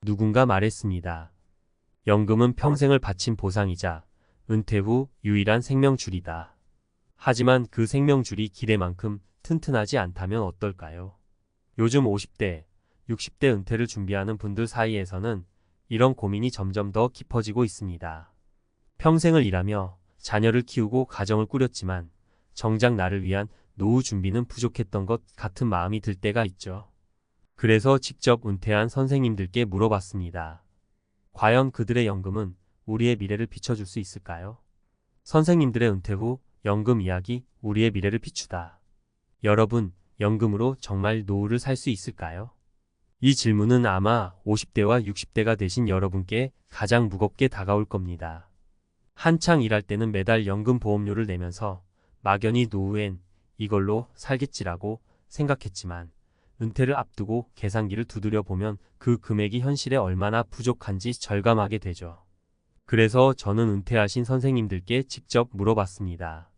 누군가 말했습니다. 연금은 평생을 바친 보상이자 은퇴 후 유일한 생명줄이다. 하지만 그 생명줄이 기대만큼 튼튼하지 않다면 어떨까요? 요즘 50대, 60대 은퇴를 준비하는 분들 사이에서는 이런 고민이 점점 더 깊어지고 있습니다. 평생을 일하며 자녀를 키우고 가정을 꾸렸지만 정작 나를 위한 노후 준비는 부족했던 것 같은 마음이 들 때가 있죠. 그래서 직접 은퇴한 선생님들께 물어봤습니다. 과연 그들의 연금은 우리의 미래를 비춰줄 수 있을까요? 선생님들의 은퇴 후 연금 이야기, 우리의 미래를 비추다. 여러분, 연금으로 정말 노후를 살 수 있을까요? 이 질문은 아마 50대와 60대가 되신 여러분께 가장 무겁게 다가올 겁니다. 한창 일할 때는 매달 연금 보험료를 내면서 막연히 노후엔 이걸로 살겠지라고 생각했지만 은퇴를 앞두고 계산기를 두드려 보면 그 금액이 현실에 얼마나 부족한지 절감하게 되죠. 그래서 저는 은퇴하신 선생님들께 직접 물어봤습니다.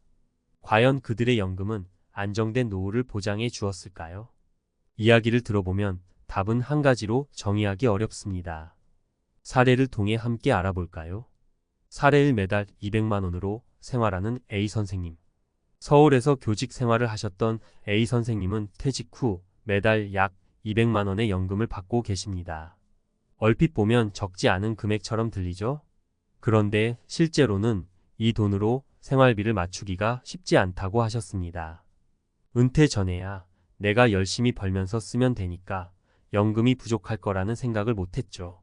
과연 그들의 연금은 안정된 노후를 보장해 주었을까요? 이야기를 들어보면 답은 한 가지로 정의하기 어렵습니다. 사례를 통해 함께 알아볼까요? 사례 1, 매달 200만 원으로 생활하는 A 선생님. 서울에서 교직 생활을 하셨던 A 선생님은 퇴직 후 매달 약 200만 원의 연금을 받고 계십니다. 얼핏 보면 적지 않은 금액처럼 들리죠? 그런데 실제로는 이 돈으로 생활비를 맞추기가 쉽지 않다고 하셨습니다. 은퇴 전에야 내가 열심히 벌면서 쓰면 되니까 연금이 부족할 거라는 생각을 못했죠.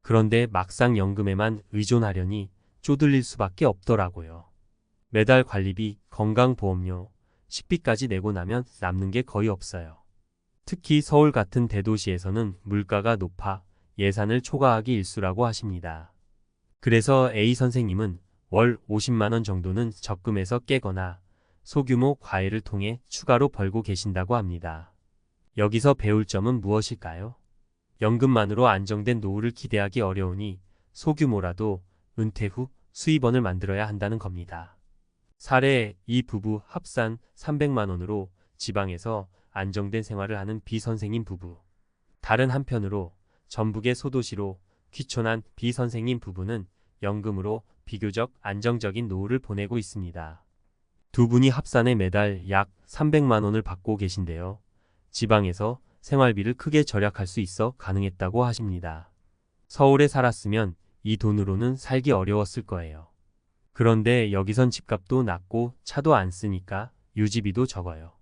그런데 막상 연금에만 의존하려니 쪼들릴 수밖에 없더라고요. 매달 관리비, 건강보험료, 식비까지 내고 나면 남는 게 거의 없어요. 특히 서울 같은 대도시에서는 물가가 높아 예산을 초과하기 일쑤라고 하십니다. 그래서 A 선생님은 월 50만 원 정도는 적금에서 깨거나 소규모 과외를 통해 추가로 벌고 계신다고 합니다. 여기서 배울 점은 무엇일까요? 연금만으로 안정된 노후를 기대하기 어려우니 소규모라도 은퇴 후 수입원을 만들어야 한다는 겁니다. 사례 이 부부 합산 300만 원으로 지방에서 안정된 생활을 하는 B 선생님 부부. 다른 한편으로 전북의 소도시로 귀촌한 B 선생님 부부는 연금으로 비교적 안정적인 노후를 보내고 있습니다. 두 분이 합산해 매달 약 300만 원을 받고 계신데요. 지방에서 생활비를 크게 절약할 수 있어 가능했다고 하십니다. 서울에 살았으면 이 돈으로는 살기 어려웠을 거예요. 그런데 여기선 집값도 낮고 차도 안 쓰니까 유지비도 적어요.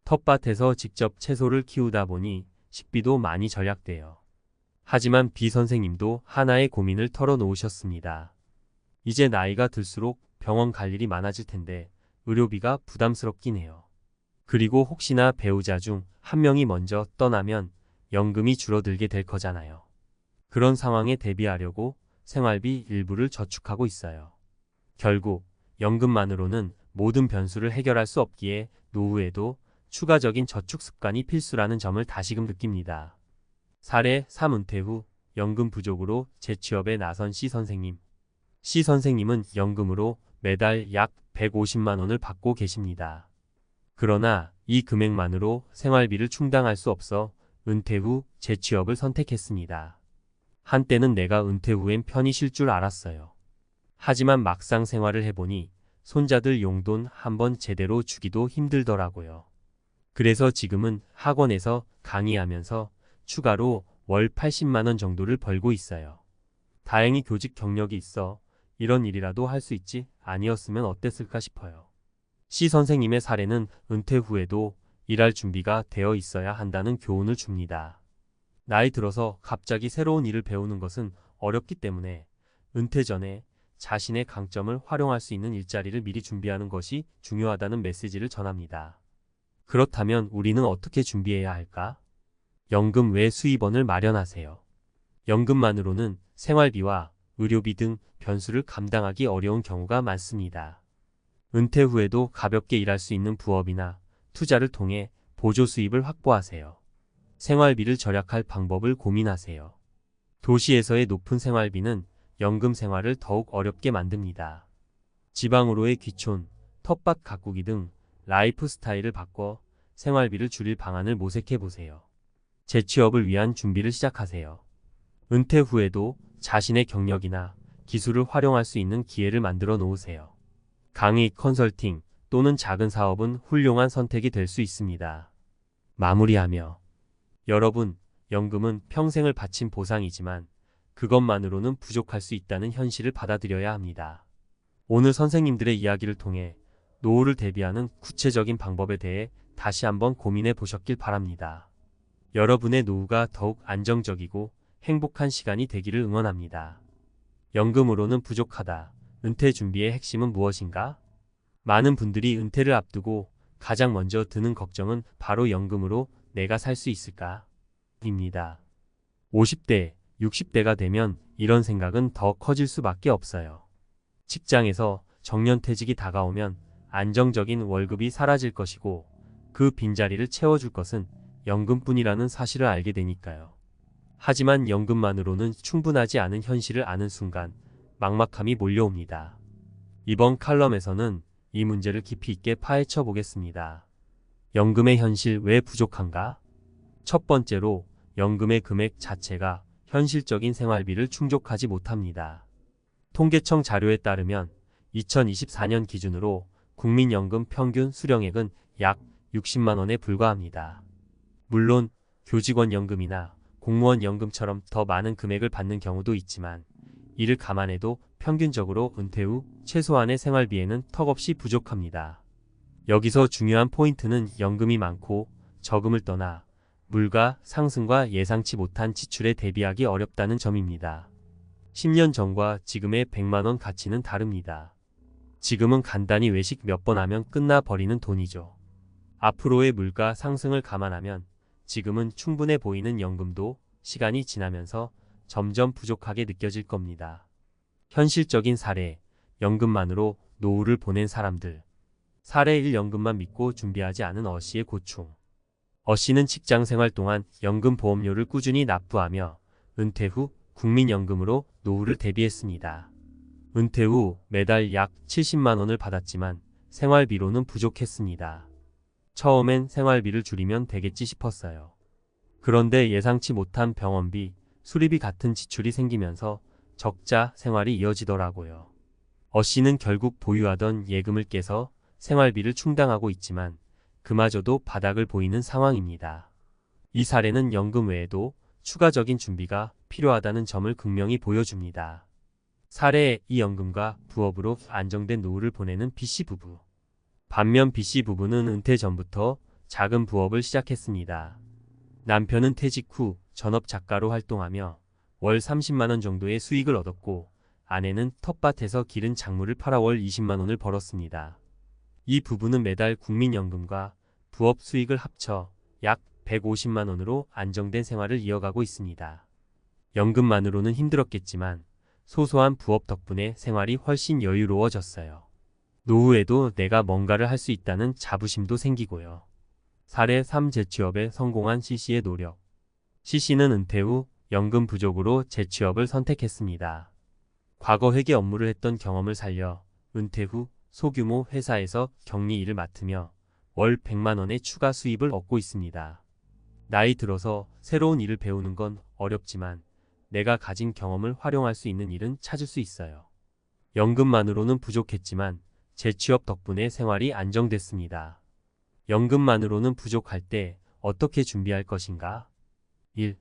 텃밭에서 직접 채소를 키우다 보니 식비도 많이 절약돼요. 하지만 B 선생님도 하나의 고민을 털어놓으셨습니다. 이제 나이가 들수록 병원 갈 일이 많아질 텐데 의료비가 부담스럽긴 해요. 그리고 혹시나 배우자 중 한 명이 먼저 떠나면 연금이 줄어들게 될 거잖아요. 그런 상황에 대비하려고 생활비 일부를 저축하고 있어요. 결국 연금만으로는 모든 변수를 해결할 수 없기에 노후에도 추가적인 저축 습관이 필수라는 점을 다시금 느낍니다. 사례 3, 은퇴 후 연금 부족으로 재취업에 나선 C 선생님. C 선생님은 연금으로 매달 약 150만 원을 받고 계십니다. 그러나 이 금액만으로 생활비를 충당할 수 없어 은퇴 후 재취업을 선택했습니다. 한때는 내가 은퇴 후엔 편히 쉴 줄 알았어요. 하지만 막상 생활을 해보니 손자들 용돈 한번 제대로 주기도 힘들더라고요. 그래서 지금은 학원에서 강의하면서 추가로 월 80만 원 정도를 벌고 있어요. 다행히 교직 경력이 있어 이런 일이라도 할 수 있지 아니었으면 어땠을까 싶어요. C 선생님의 사례는 은퇴 후에도 일할 준비가 되어 있어야 한다는 교훈을 줍니다. 나이 들어서 갑자기 새로운 일을 배우는 것은 어렵기 때문에 은퇴 전에 자신의 강점을 활용할 수 있는 일자리를 미리 준비하는 것이 중요하다는 메시지를 전합니다. 그렇다면 우리는 어떻게 준비해야 할까? 연금 외 수입원을 마련하세요. 연금만으로는 생활비와 의료비 등 변수를 감당하기 어려운 경우가 많습니다. 은퇴 후에도 가볍게 일할 수 있는 부업이나 투자를 통해 보조 수입을 확보하세요. 생활비를 절약할 방법을 고민하세요. 도시에서의 높은 생활비는 연금 생활을 더욱 어렵게 만듭니다. 지방으로의 귀촌, 텃밭 가꾸기 등 라이프 스타일을 바꿔 생활비를 줄일 방안을 모색해 보세요. 재취업을 위한 준비를 시작하세요. 은퇴 후에도 자신의 경력이나 기술을 활용할 수 있는 기회를 만들어 놓으세요. 강의, 컨설팅 또는 작은 사업은 훌륭한 선택이 될 수 있습니다. 마무리하며 여러분, 연금은 평생을 바친 보상이지만 그것만으로는 부족할 수 있다는 현실을 받아들여야 합니다. 오늘 선생님들의 이야기를 통해 노후를 대비하는 구체적인 방법에 대해 다시 한번 고민해 보셨길 바랍니다. 여러분의 노후가 더욱 안정적이고 행복한 시간이 되기를 응원합니다. 연금으로는 부족하다. 은퇴 준비의 핵심은 무엇인가? 많은 분들이 은퇴를 앞두고 가장 먼저 드는 걱정은 바로 연금으로 내가 살 수 있을까? 입니다. 50대, 60대가 되면 이런 생각은 더 커질 수밖에 없어요. 직장에서 정년퇴직이 다가오면 안정적인 월급이 사라질 것이고 그 빈자리를 채워줄 것은 연금뿐이라는 사실을 알게 되니까요. 하지만 연금만으로는 충분하지 않은 현실을 아는 순간 막막함이 몰려옵니다. 이번 칼럼에서는 이 문제를 깊이 있게 파헤쳐 보겠습니다. 연금의 현실 왜 부족한가? 첫 번째로 연금의 금액 자체가 현실적인 생활비를 충족하지 못합니다. 통계청 자료에 따르면 2024년 기준으로 국민연금 평균 수령액은 약 60만 원에 불과합니다. 물론 교직원연금이나 공무원연금처럼 더 많은 금액을 받는 경우도 있지만 이를 감안해도 평균적으로 은퇴 후 최소한의 생활비에는 턱없이 부족합니다. 여기서 중요한 포인트는 연금이 많고 적음을 떠나 물가 상승과 예상치 못한 지출에 대비하기 어렵다는 점입니다. 10년 전과 지금의 100만 원 가치는 다릅니다. 지금은 간단히 외식 몇 번 하면 끝나버리는 돈이죠. 앞으로의 물가 상승을 감안하면 지금은 충분해 보이는 연금도 시간이 지나면서 점점 부족하게 느껴질 겁니다. 현실적인 사례, 연금만으로 노후를 보낸 사람들. 사례 1. 연금만 믿고 준비하지 않은 어씨의 고충. 어씨는 직장생활 동안 연금보험료를 꾸준히 납부하며 은퇴 후 국민연금으로 노후를 대비했습니다. 은퇴 후 매달 약 70만 원을 받았지만 생활비로는 부족했습니다. 처음엔 생활비를 줄이면 되겠지 싶었어요. 그런데 예상치 못한 병원비, 수리비 같은 지출이 생기면서 적자 생활이 이어지더라고요. 어씨는 결국 보유하던 예금을 깨서 생활비를 충당하고 있지만 그마저도 바닥을 보이는 상황입니다. 이 사례는 연금 외에도 추가적인 준비가 필요하다는 점을 극명히 보여줍니다. 사례 2. 연금과 부업으로 안정된 노후를 보내는 B씨 부부. 반면 B씨 부부는 은퇴 전부터 작은 부업을 시작했습니다. 남편은 퇴직 후 전업 작가로 활동하며 월 30만 원 정도의 수익을 얻었고 아내는 텃밭에서 기른 작물을 팔아 월 20만 원을 벌었습니다. 이 부부는 매달 국민연금과 부업 수익을 합쳐 약 150만 원으로 안정된 생활을 이어가고 있습니다. 연금만으로는 힘들었겠지만 소소한 부업 덕분에 생활이 훨씬 여유로워졌어요. 노후에도 내가 뭔가를 할 수 있다는 자부심도 생기고요. 사례 3. 재취업에 성공한 C씨의 노력. C씨는 은퇴 후 연금 부족으로 재취업을 선택했습니다. 과거 회계 업무를 했던 경험을 살려 은퇴 후 소규모 회사에서 격리 일을 맡으며 월 100만 원의 추가 수입을 얻고 있습니다. 나이 들어서 새로운 일을 배우는 건 어렵지만 내가 가진 경험을 활용할 수 있는 일은 찾을 수 있어요. 연금만으로는 부족했지만 재취업 덕분에 생활이 안정됐습니다. 연금만으로는 부족할 때 어떻게 준비할 것인가? 1.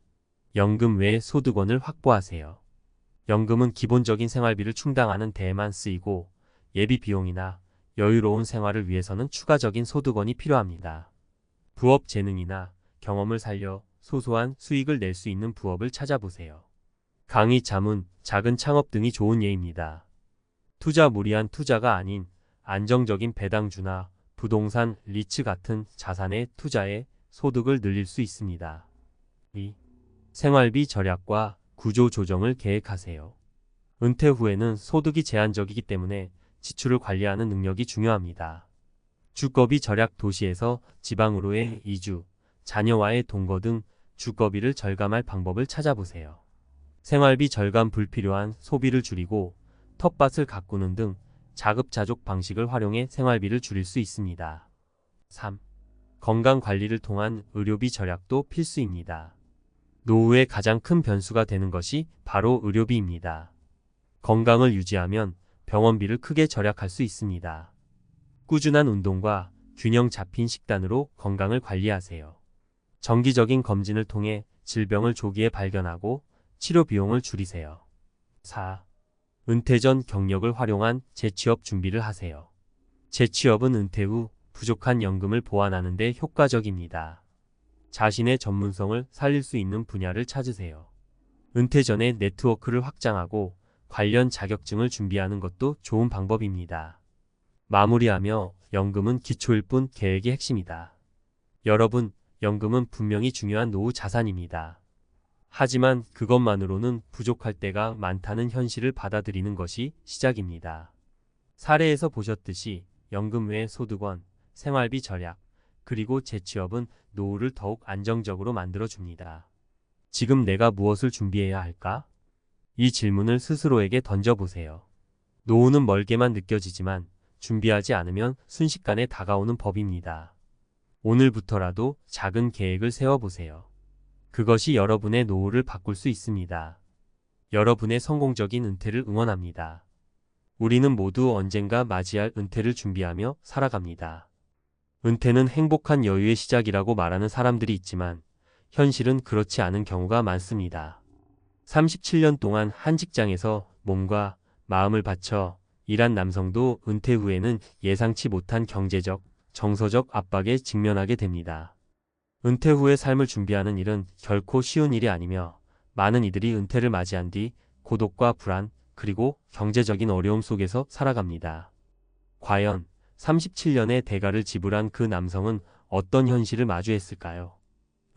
연금 외 소득원을 확보하세요. 연금은 기본적인 생활비를 충당하는 데에만 쓰이고 예비 비용이나 여유로운 생활을 위해서는 추가적인 소득원이 필요합니다. 부업 재능이나 경험을 살려 소소한 수익을 낼 수 있는 부업을 찾아보세요. 강의, 자문, 작은 창업 등이 좋은 예입니다. 투자, 무리한 투자가 아닌 안정적인 배당주나 부동산, 리츠 같은 자산에 투자해 소득을 늘릴 수 있습니다. 2. 생활비 절약과 구조 조정을 계획하세요. 은퇴 후에는 소득이 제한적이기 때문에 지출을 관리하는 능력이 중요합니다. 주거비 절약, 도시에서 지방으로의 이주, 자녀와의 동거 등 주거비를 절감할 방법을 찾아보세요. 생활비 절감, 불필요한 소비를 줄이고 텃밭을 가꾸는 등 자급자족 방식을 활용해 생활비를 줄일 수 있습니다. 3. 건강관리를 통한 의료비 절약도 필수입니다. 노후의 가장 큰 변수가 되는 것이 바로 의료비입니다. 건강을 유지하면 병원비를 크게 절약할 수 있습니다. 꾸준한 운동과 균형 잡힌 식단으로 건강을 관리하세요. 정기적인 검진을 통해 질병을 조기에 발견하고 치료 비용을 줄이세요. 4. 은퇴 전 경력을 활용한 재취업 준비를 하세요. 재취업은 은퇴 후 부족한 연금을 보완하는 데 효과적입니다. 자신의 전문성을 살릴 수 있는 분야를 찾으세요. 은퇴 전에 네트워크를 확장하고 관련 자격증을 준비하는 것도 좋은 방법입니다. 마무리하며 연금은 기초일 뿐 계획이 핵심이다. 여러분, 연금은 분명히 중요한 노후 자산입니다. 하지만 그것만으로는 부족할 때가 많다는 현실을 받아들이는 것이 시작입니다. 사례에서 보셨듯이 연금 외의 소득원, 생활비 절약, 그리고 재취업은 노후를 더욱 안정적으로 만들어줍니다. 지금 내가 무엇을 준비해야 할까? 이 질문을 스스로에게 던져보세요. 노후는 멀게만 느껴지지만 준비하지 않으면 순식간에 다가오는 법입니다. 오늘부터라도 작은 계획을 세워보세요. 그것이 여러분의 노후를 바꿀 수 있습니다. 여러분의 성공적인 은퇴를 응원합니다. 우리는 모두 언젠가 맞이할 은퇴를 준비하며 살아갑니다. 은퇴는 행복한 여유의 시작이라고 말하는 사람들이 있지만 현실은 그렇지 않은 경우가 많습니다. 37년 동안 한 직장에서 몸과 마음을 바쳐 일한 남성도 은퇴 후에는 예상치 못한 경제적, 정서적 압박에 직면하게 됩니다. 은퇴 후의 삶을 준비하는 일은 결코 쉬운 일이 아니며 많은 이들이 은퇴를 맞이한 뒤 고독과 불안, 그리고 경제적인 어려움 속에서 살아갑니다. 과연 37년의 대가를 지불한 그 남성은 어떤 현실을 마주했을까요?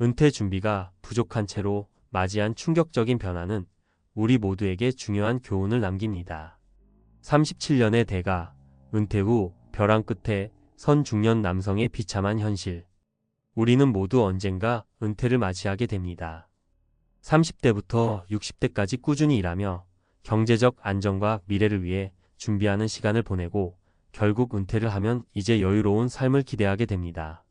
은퇴 준비가 부족한 채로 맞이한 충격적인 변화는 우리 모두에게 중요한 교훈을 남깁니다. 37년의 대가, 은퇴 후 벼랑 끝에 선 중년 남성의 비참한 현실. 우리는 모두 언젠가 은퇴를 맞이하게 됩니다. 30대부터 60대까지 꾸준히 일하며 경제적 안정과 미래를 위해 준비하는 시간을 보내고 결국 은퇴를 하면 이제 여유로운 삶을 기대하게 됩니다.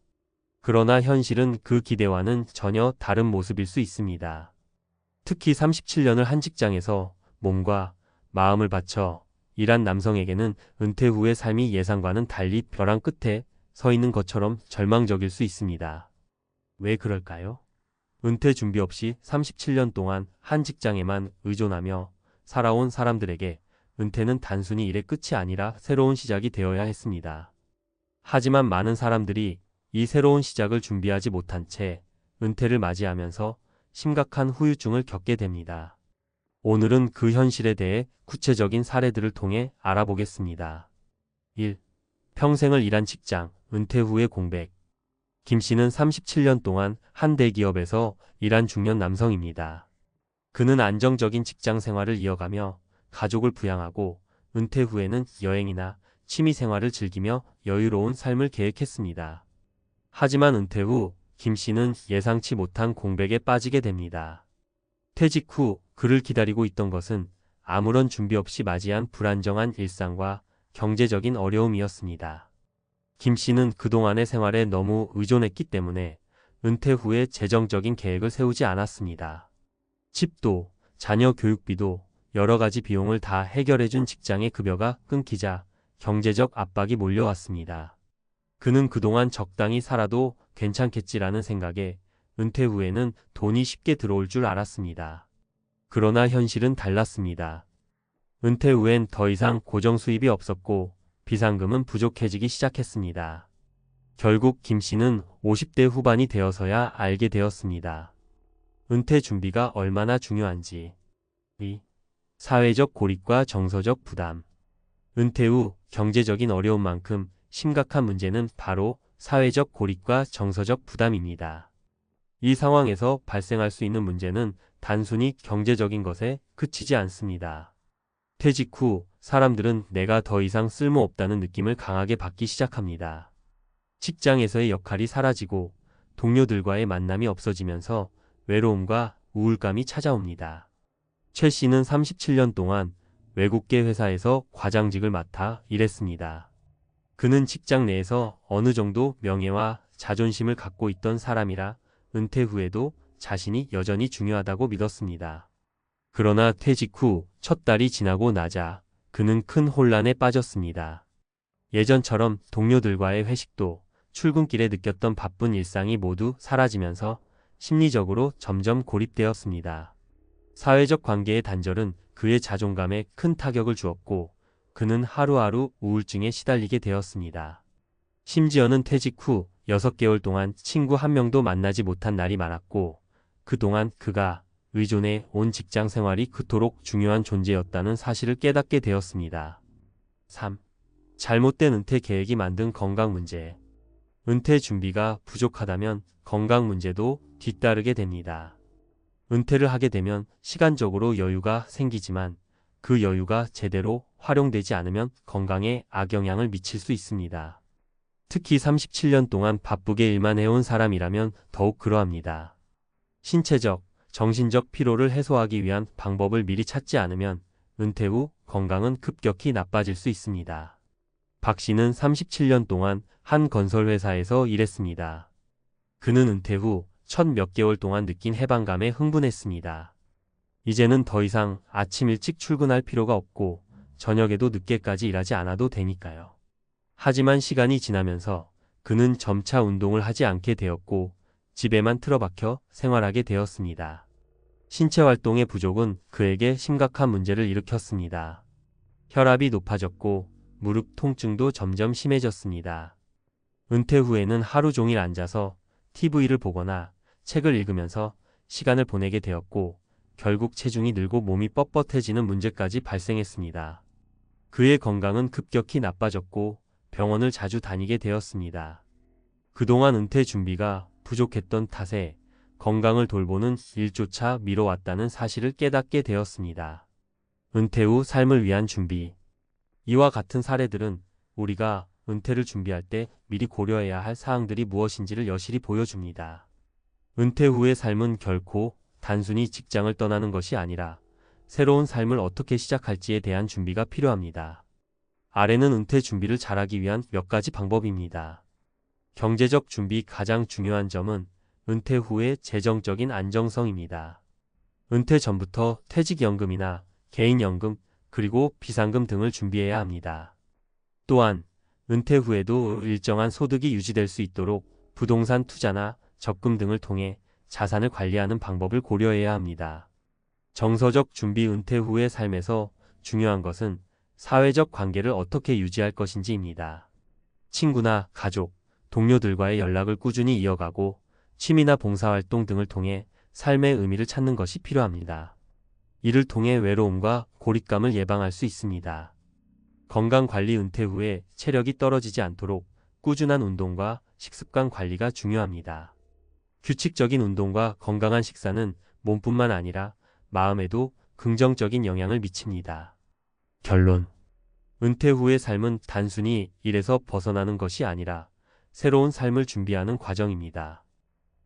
그러나 현실은 그 기대와는 전혀 다른 모습일 수 있습니다. 특히 37년을 한 직장에서 몸과 마음을 바쳐 일한 남성에게는 은퇴 후의 삶이 예상과는 달리 벼랑 끝에 서 있는 것처럼 절망적일 수 있습니다. 왜 그럴까요? 은퇴 준비 없이 37년 동안 한 직장에만 의존하며 살아온 사람들에게 은퇴는 단순히 일의 끝이 아니라 새로운 시작이 되어야 했습니다. 하지만 많은 사람들이 이 새로운 시작을 준비하지 못한 채 은퇴를 맞이하면서 심각한 후유증을 겪게 됩니다. 오늘은 그 현실에 대해 구체적인 사례들을 통해 알아보겠습니다. 1. 평생을 일한 직장, 은퇴 후의 공백. 김 씨는 37년 동안 한 대기업에서 일한 중년 남성입니다. 그는 안정적인 직장 생활을 이어가며 가족을 부양하고 은퇴 후에는 여행이나 취미 생활을 즐기며 여유로운 삶을 계획했습니다. 하지만 은퇴 후 김 씨는 예상치 못한 공백에 빠지게 됩니다. 퇴직 후 그를 기다리고 있던 것은 아무런 준비 없이 맞이한 불안정한 일상과 경제적인 어려움이었습니다. 김 씨는 그동안의 생활에 너무 의존했기 때문에 은퇴 후에 재정적인 계획을 세우지 않았습니다. 집도, 자녀 교육비도 여러 가지 비용을 다 해결해준 직장의 급여가 끊기자 경제적 압박이 몰려왔습니다. 그는 그동안 적당히 살아도 괜찮겠지라는 생각에 은퇴 후에는 돈이 쉽게 들어올 줄 알았습니다. 그러나 현실은 달랐습니다. 은퇴 후엔 더 이상 고정 수입이 없었고 비상금은 부족해지기 시작했습니다. 결국 김 씨는 50대 후반이 되어서야 알게 되었습니다. 은퇴 준비가 얼마나 중요한지. 2. 사회적 고립과 정서적 부담. 은퇴 후 경제적인 어려움만큼 심각한 문제는 바로 사회적 고립과 정서적 부담입니다. 이 상황에서 발생할 수 있는 문제는 단순히 경제적인 것에 그치지 않습니다. 퇴직 후 사람들은 내가 더 이상 쓸모없다는 느낌을 강하게 받기 시작합니다. 직장에서의 역할이 사라지고 동료들과의 만남이 없어지면서 외로움과 우울감이 찾아옵니다. 최 씨는 37년 동안 외국계 회사에서 과장직을 맡아 일했습니다. 그는 직장 내에서 어느 정도 명예와 자존심을 갖고 있던 사람이라 은퇴 후에도 자신이 여전히 중요하다고 믿었습니다. 그러나 퇴직 후 첫 달이 지나고 나자 그는 큰 혼란에 빠졌습니다. 예전처럼 동료들과의 회식도 출근길에 느꼈던 바쁜 일상이 모두 사라지면서 심리적으로 점점 고립되었습니다. 사회적 관계의 단절은 그의 자존감에 큰 타격을 주었고 그는 하루하루 우울증에 시달리게 되었습니다. 심지어는 퇴직 후 6개월 동안 친구 한 명도 만나지 못한 날이 많았고 그동안 그가 의존해 온 직장 생활이 그토록 중요한 존재였다는 사실을 깨닫게 되었습니다. 3. 잘못된 은퇴 계획이 만든 건강 문제. 은퇴 준비가 부족하다면 건강 문제도 뒤따르게 됩니다. 은퇴를 하게 되면 시간적으로 여유가 생기지만 그 여유가 제대로 활용되지 않으면 건강에 악영향을 미칠 수 있습니다. 특히 37년 동안 바쁘게 일만 해온 사람이라면 더욱 그러합니다. 신체적, 정신적 피로를 해소하기 위한 방법을 미리 찾지 않으면 은퇴 후 건강은 급격히 나빠질 수 있습니다. 박 씨는 37년 동안 한 건설회사에서 일했습니다. 그는 은퇴 후 첫 몇 개월 동안 느낀 해방감에 흥분했습니다. 이제는 더 이상 아침 일찍 출근할 필요가 없고 저녁에도 늦게까지 일하지 않아도 되니까요. 하지만 시간이 지나면서 그는 점차 운동을 하지 않게 되었고 집에만 틀어박혀 생활하게 되었습니다. 신체 활동의 부족은 그에게 심각한 문제를 일으켰습니다. 혈압이 높아졌고 무릎 통증도 점점 심해졌습니다. 은퇴 후에는 하루 종일 앉아서 TV를 보거나 책을 읽으면서 시간을 보내게 되었고 결국 체중이 늘고 몸이 뻣뻣해지는 문제까지 발생했습니다. 그의 건강은 급격히 나빠졌고 병원을 자주 다니게 되었습니다. 그동안 은퇴 준비가 부족했던 탓에 건강을 돌보는 일조차 미뤄왔다는 사실을 깨닫게 되었습니다. 은퇴 후 삶을 위한 준비. 이와 같은 사례들은 우리가 은퇴를 준비할 때 미리 고려해야 할 사항들이 무엇인지를 여실히 보여줍니다. 은퇴 후의 삶은 결코 단순히 직장을 떠나는 것이 아니라 새로운 삶을 어떻게 시작할지에 대한 준비가 필요합니다. 아래는 은퇴 준비를 잘하기 위한 몇 가지 방법입니다. 경제적 준비. 가장 중요한 점은 은퇴 후의 재정적인 안정성입니다. 은퇴 전부터 퇴직연금이나 개인연금, 그리고 비상금 등을 준비해야 합니다. 또한 은퇴 후에도 일정한 소득이 유지될 수 있도록 부동산 투자나 적금 등을 통해 자산을 관리하는 방법을 고려해야 합니다. 정서적 준비. 은퇴 후의 삶에서 중요한 것은 사회적 관계를 어떻게 유지할 것인지입니다. 친구나 가족, 동료들과의 연락을 꾸준히 이어가고 취미나 봉사활동 등을 통해 삶의 의미를 찾는 것이 필요합니다. 이를 통해 외로움과 고립감을 예방할 수 있습니다. 건강관리. 은퇴 후에 체력이 떨어지지 않도록 꾸준한 운동과 식습관 관리가 중요합니다. 규칙적인 운동과 건강한 식사는 몸뿐만 아니라 마음에도 긍정적인 영향을 미칩니다. 결론. 은퇴 후의 삶은 단순히 일에서 벗어나는 것이 아니라 새로운 삶을 준비하는 과정입니다.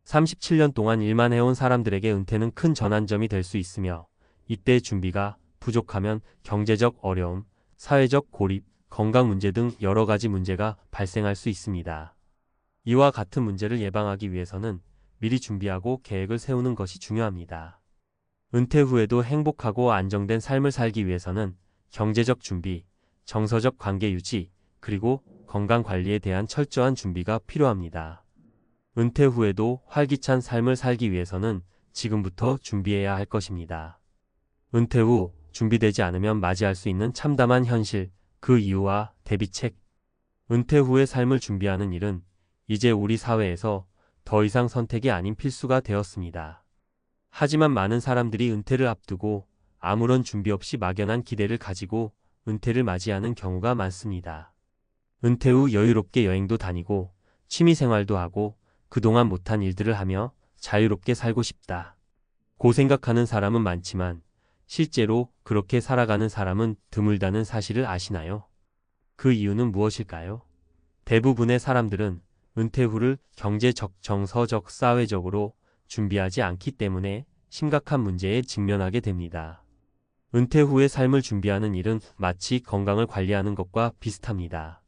37년 동안 일만 해온 사람들에게 은퇴는 큰 전환점이 될 수 있으며 이때 준비가 부족하면 경제적 어려움, 사회적 고립, 건강 문제 등 여러 가지 문제가 발생할 수 있습니다. 이와 같은 문제를 예방하기 위해서는 미리 준비하고 계획을 세우는 것이 중요합니다. 은퇴 후에도 행복하고 안정된 삶을 살기 위해서는 경제적 준비, 정서적 관계 유지, 그리고 건강 관리에 대한 철저한 준비가 필요합니다. 은퇴 후에도 활기찬 삶을 살기 위해서는 지금부터 준비해야 할 것입니다. 은퇴 후 준비되지 않으면 맞이할 수 있는 참담한 현실, 그 이유와 대비책. 은퇴 후의 삶을 준비하는 일은 이제 우리 사회에서 더 이상 선택이 아닌 필수가 되었습니다. 하지만 많은 사람들이 은퇴를 앞두고 아무런 준비 없이 막연한 기대를 가지고 은퇴를 맞이하는 경우가 많습니다. 은퇴 후 여유롭게 여행도 다니고 취미생활도 하고 그동안 못한 일들을 하며 자유롭게 살고 싶다. 고 생각하는 사람은 많지만 실제로 그렇게 살아가는 사람은 드물다는 사실을 아시나요? 그 이유는 무엇일까요? 대부분의 사람들은 은퇴 후를 경제적, 정서적, 사회적으로 준비하지 않기 때문에 심각한 문제에 직면하게 됩니다. 은퇴 후의 삶을 준비하는 일은 마치 건강을 관리하는 것과 비슷합니다.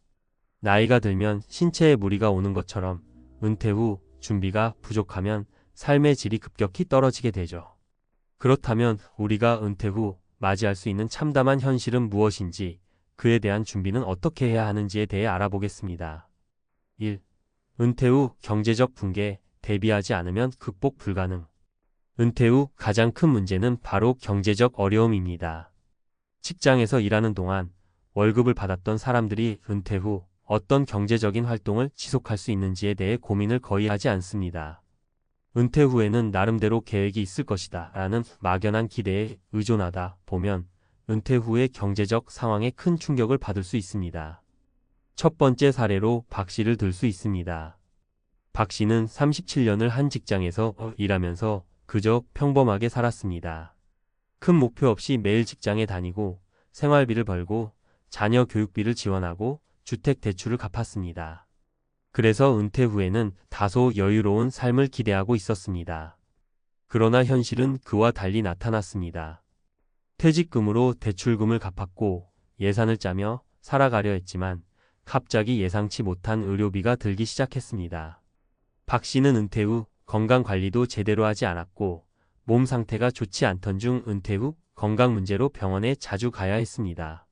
나이가 들면 신체에 무리가 오는 것처럼 은퇴 후 준비가 부족하면 삶의 질이 급격히 떨어지게 되죠. 그렇다면 우리가 은퇴 후 맞이할 수 있는 참담한 현실은 무엇인지, 그에 대한 준비는 어떻게 해야 하는지에 대해 알아보겠습니다. 1. 은퇴 후 경제적 붕괴, 대비하지 않으면 극복 불가능. 은퇴 후 가장 큰 문제는 바로 경제적 어려움입니다. 직장에서 일하는 동안 월급을 받았던 사람들이 은퇴 후 어떤 경제적인 활동을 지속할 수 있는지에 대해 고민을 거의 하지 않습니다. 은퇴 후에는 나름대로 계획이 있을 것이다 라는 막연한 기대에 의존하다 보면 은퇴 후의 경제적 상황에 큰 충격을 받을 수 있습니다. 첫 번째 사례로 박 씨를 들 수 있습니다. 박 씨는 37년을 한 직장에서 일하면서 그저 평범하게 살았습니다. 큰 목표 없이 매일 직장에 다니고 생활비를 벌고 자녀 교육비를 지원하고 주택 대출을 갚았습니다. 그래서 은퇴 후에는 다소 여유로운 삶을 기대하고 있었습니다. 그러나 현실은 그와 달리 나타났습니다. 퇴직금으로 대출금을 갚았고 예산을 짜며 살아가려 했지만 갑자기 예상치 못한 의료비가 들기 시작했습니다. 박 씨는 은퇴 후 건강 관리도 제대로 하지 않았고 몸 상태가 좋지 않던 중 은퇴 후 건강 문제로 병원에 자주 가야 했습니다.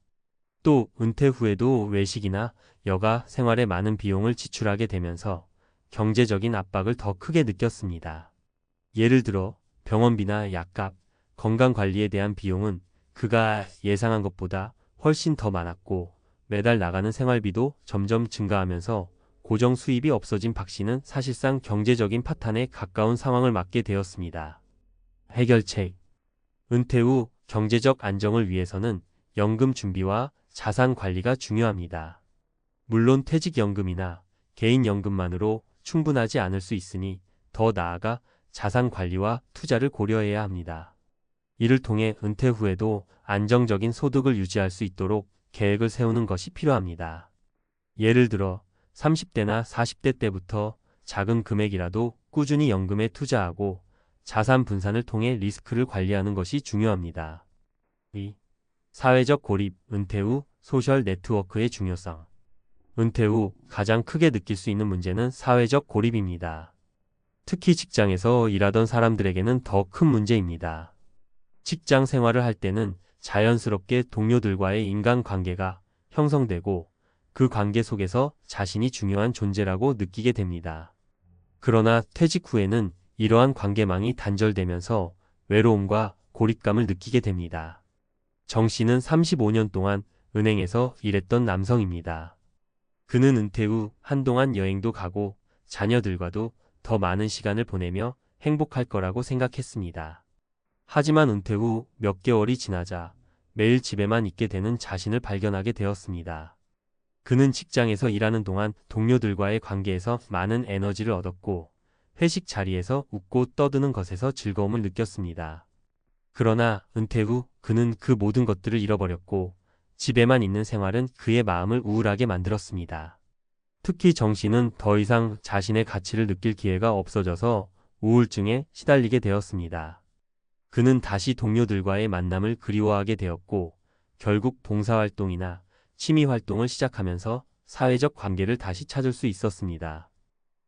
또 은퇴 후에도 외식이나 여가 생활에 많은 비용을 지출하게 되면서 경제적인 압박을 더 크게 느꼈습니다. 예를 들어 병원비나 약값, 건강관리에 대한 비용은 그가 예상한 것보다 훨씬 더 많았고 매달 나가는 생활비도 점점 증가하면서 고정 수입이 없어진 박 씨는 사실상 경제적인 파탄에 가까운 상황을 맞게 되었습니다. 해결책. 은퇴 후 경제적 안정을 위해서는 연금 준비와 자산 관리가 중요합니다. 물론 퇴직연금이나 개인연금만으로 충분하지 않을 수 있으니 더 나아가 자산 관리와 투자를 고려해야 합니다. 이를 통해 은퇴 후에도 안정적인 소득을 유지할 수 있도록 계획을 세우는 것이 필요합니다. 예를 들어 30대나 40대 때부터 작은 금액이라도 꾸준히 연금에 투자하고 자산 분산을 통해 리스크를 관리하는 것이 중요합니다. 2. 사회적 고립, 은퇴 후 소셜 네트워크의 중요성. 은퇴 후 가장 크게 느낄 수 있는 문제는 사회적 고립입니다. 특히 직장에서 일하던 사람들에게는 더 큰 문제입니다. 직장 생활을 할 때는 자연스럽게 동료들과의 인간관계가 형성되고 그 관계 속에서 자신이 중요한 존재라고 느끼게 됩니다. 그러나 퇴직 후에는 이러한 관계망이 단절되면서 외로움과 고립감을 느끼게 됩니다. 정 씨는 35년 동안 은행에서 일했던 남성입니다. 그는 은퇴 후 한동안 여행도 가고 자녀들과도 더 많은 시간을 보내며 행복할 거라고 생각했습니다. 하지만 은퇴 후 몇 개월이 지나자 매일 집에만 있게 되는 자신을 발견하게 되었습니다. 그는 직장에서 일하는 동안 동료들과의 관계에서 많은 에너지를 얻었고 회식 자리에서 웃고 떠드는 것에서 즐거움을 느꼈습니다. 그러나 은퇴 후 그는 그 모든 것들을 잃어버렸고 집에만 있는 생활은 그의 마음을 우울하게 만들었습니다. 특히 정 씨는 더 이상 자신의 가치를 느낄 기회가 없어져서 우울증에 시달리게 되었습니다. 그는 다시 동료들과의 만남을 그리워하게 되었고 결국 봉사활동이나 취미활동을 시작하면서 사회적 관계를 다시 찾을 수 있었습니다.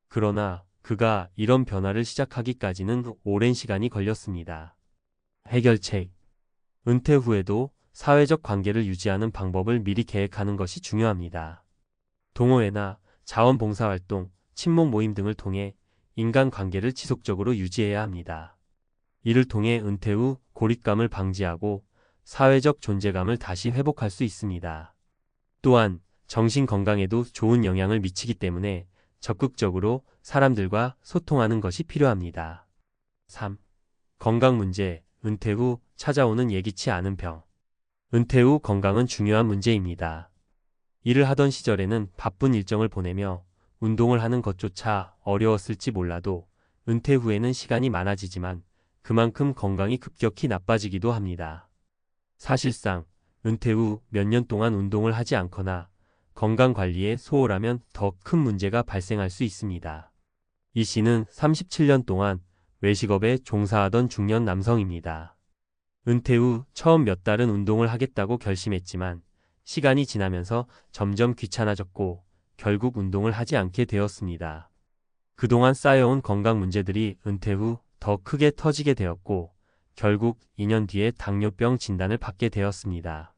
그러나 그가 이런 변화를 시작하기까지는 오랜 시간이 걸렸습니다. 해결책. 은퇴 후에도 사회적 관계를 유지하는 방법을 미리 계획하는 것이 중요합니다. 동호회나 자원봉사활동, 친목 모임 등을 통해 인간관계를 지속적으로 유지해야 합니다. 이를 통해 은퇴 후 고립감을 방지하고 사회적 존재감을 다시 회복할 수 있습니다. 또한 정신 건강에도 좋은 영향을 미치기 때문에 적극적으로 사람들과 소통하는 것이 필요합니다. 3. 건강 문제, 은퇴 후 찾아오는 예기치 않은 병. 은퇴 후 건강은 중요한 문제입니다. 일을 하던 시절에는 바쁜 일정을 보내며 운동을 하는 것조차 어려웠을지 몰라도 은퇴 후에는 시간이 많아지지만 그만큼 건강이 급격히 나빠지기도 합니다. 사실상 은퇴 후 몇 년 동안 운동을 하지 않거나 건강관리에 소홀하면 더 큰 문제가 발생할 수 있습니다. 이 씨는 37년 동안 외식업에 종사하던 중년 남성입니다. 은퇴 후 처음 몇 달은 운동을 하겠다고 결심했지만 시간이 지나면서 점점 귀찮아졌고 결국 운동을 하지 않게 되었습니다. 그동안 쌓여온 건강 문제들이 은퇴 후 더 크게 터지게 되었고 결국 2년 뒤에 당뇨병 진단을 받게 되었습니다.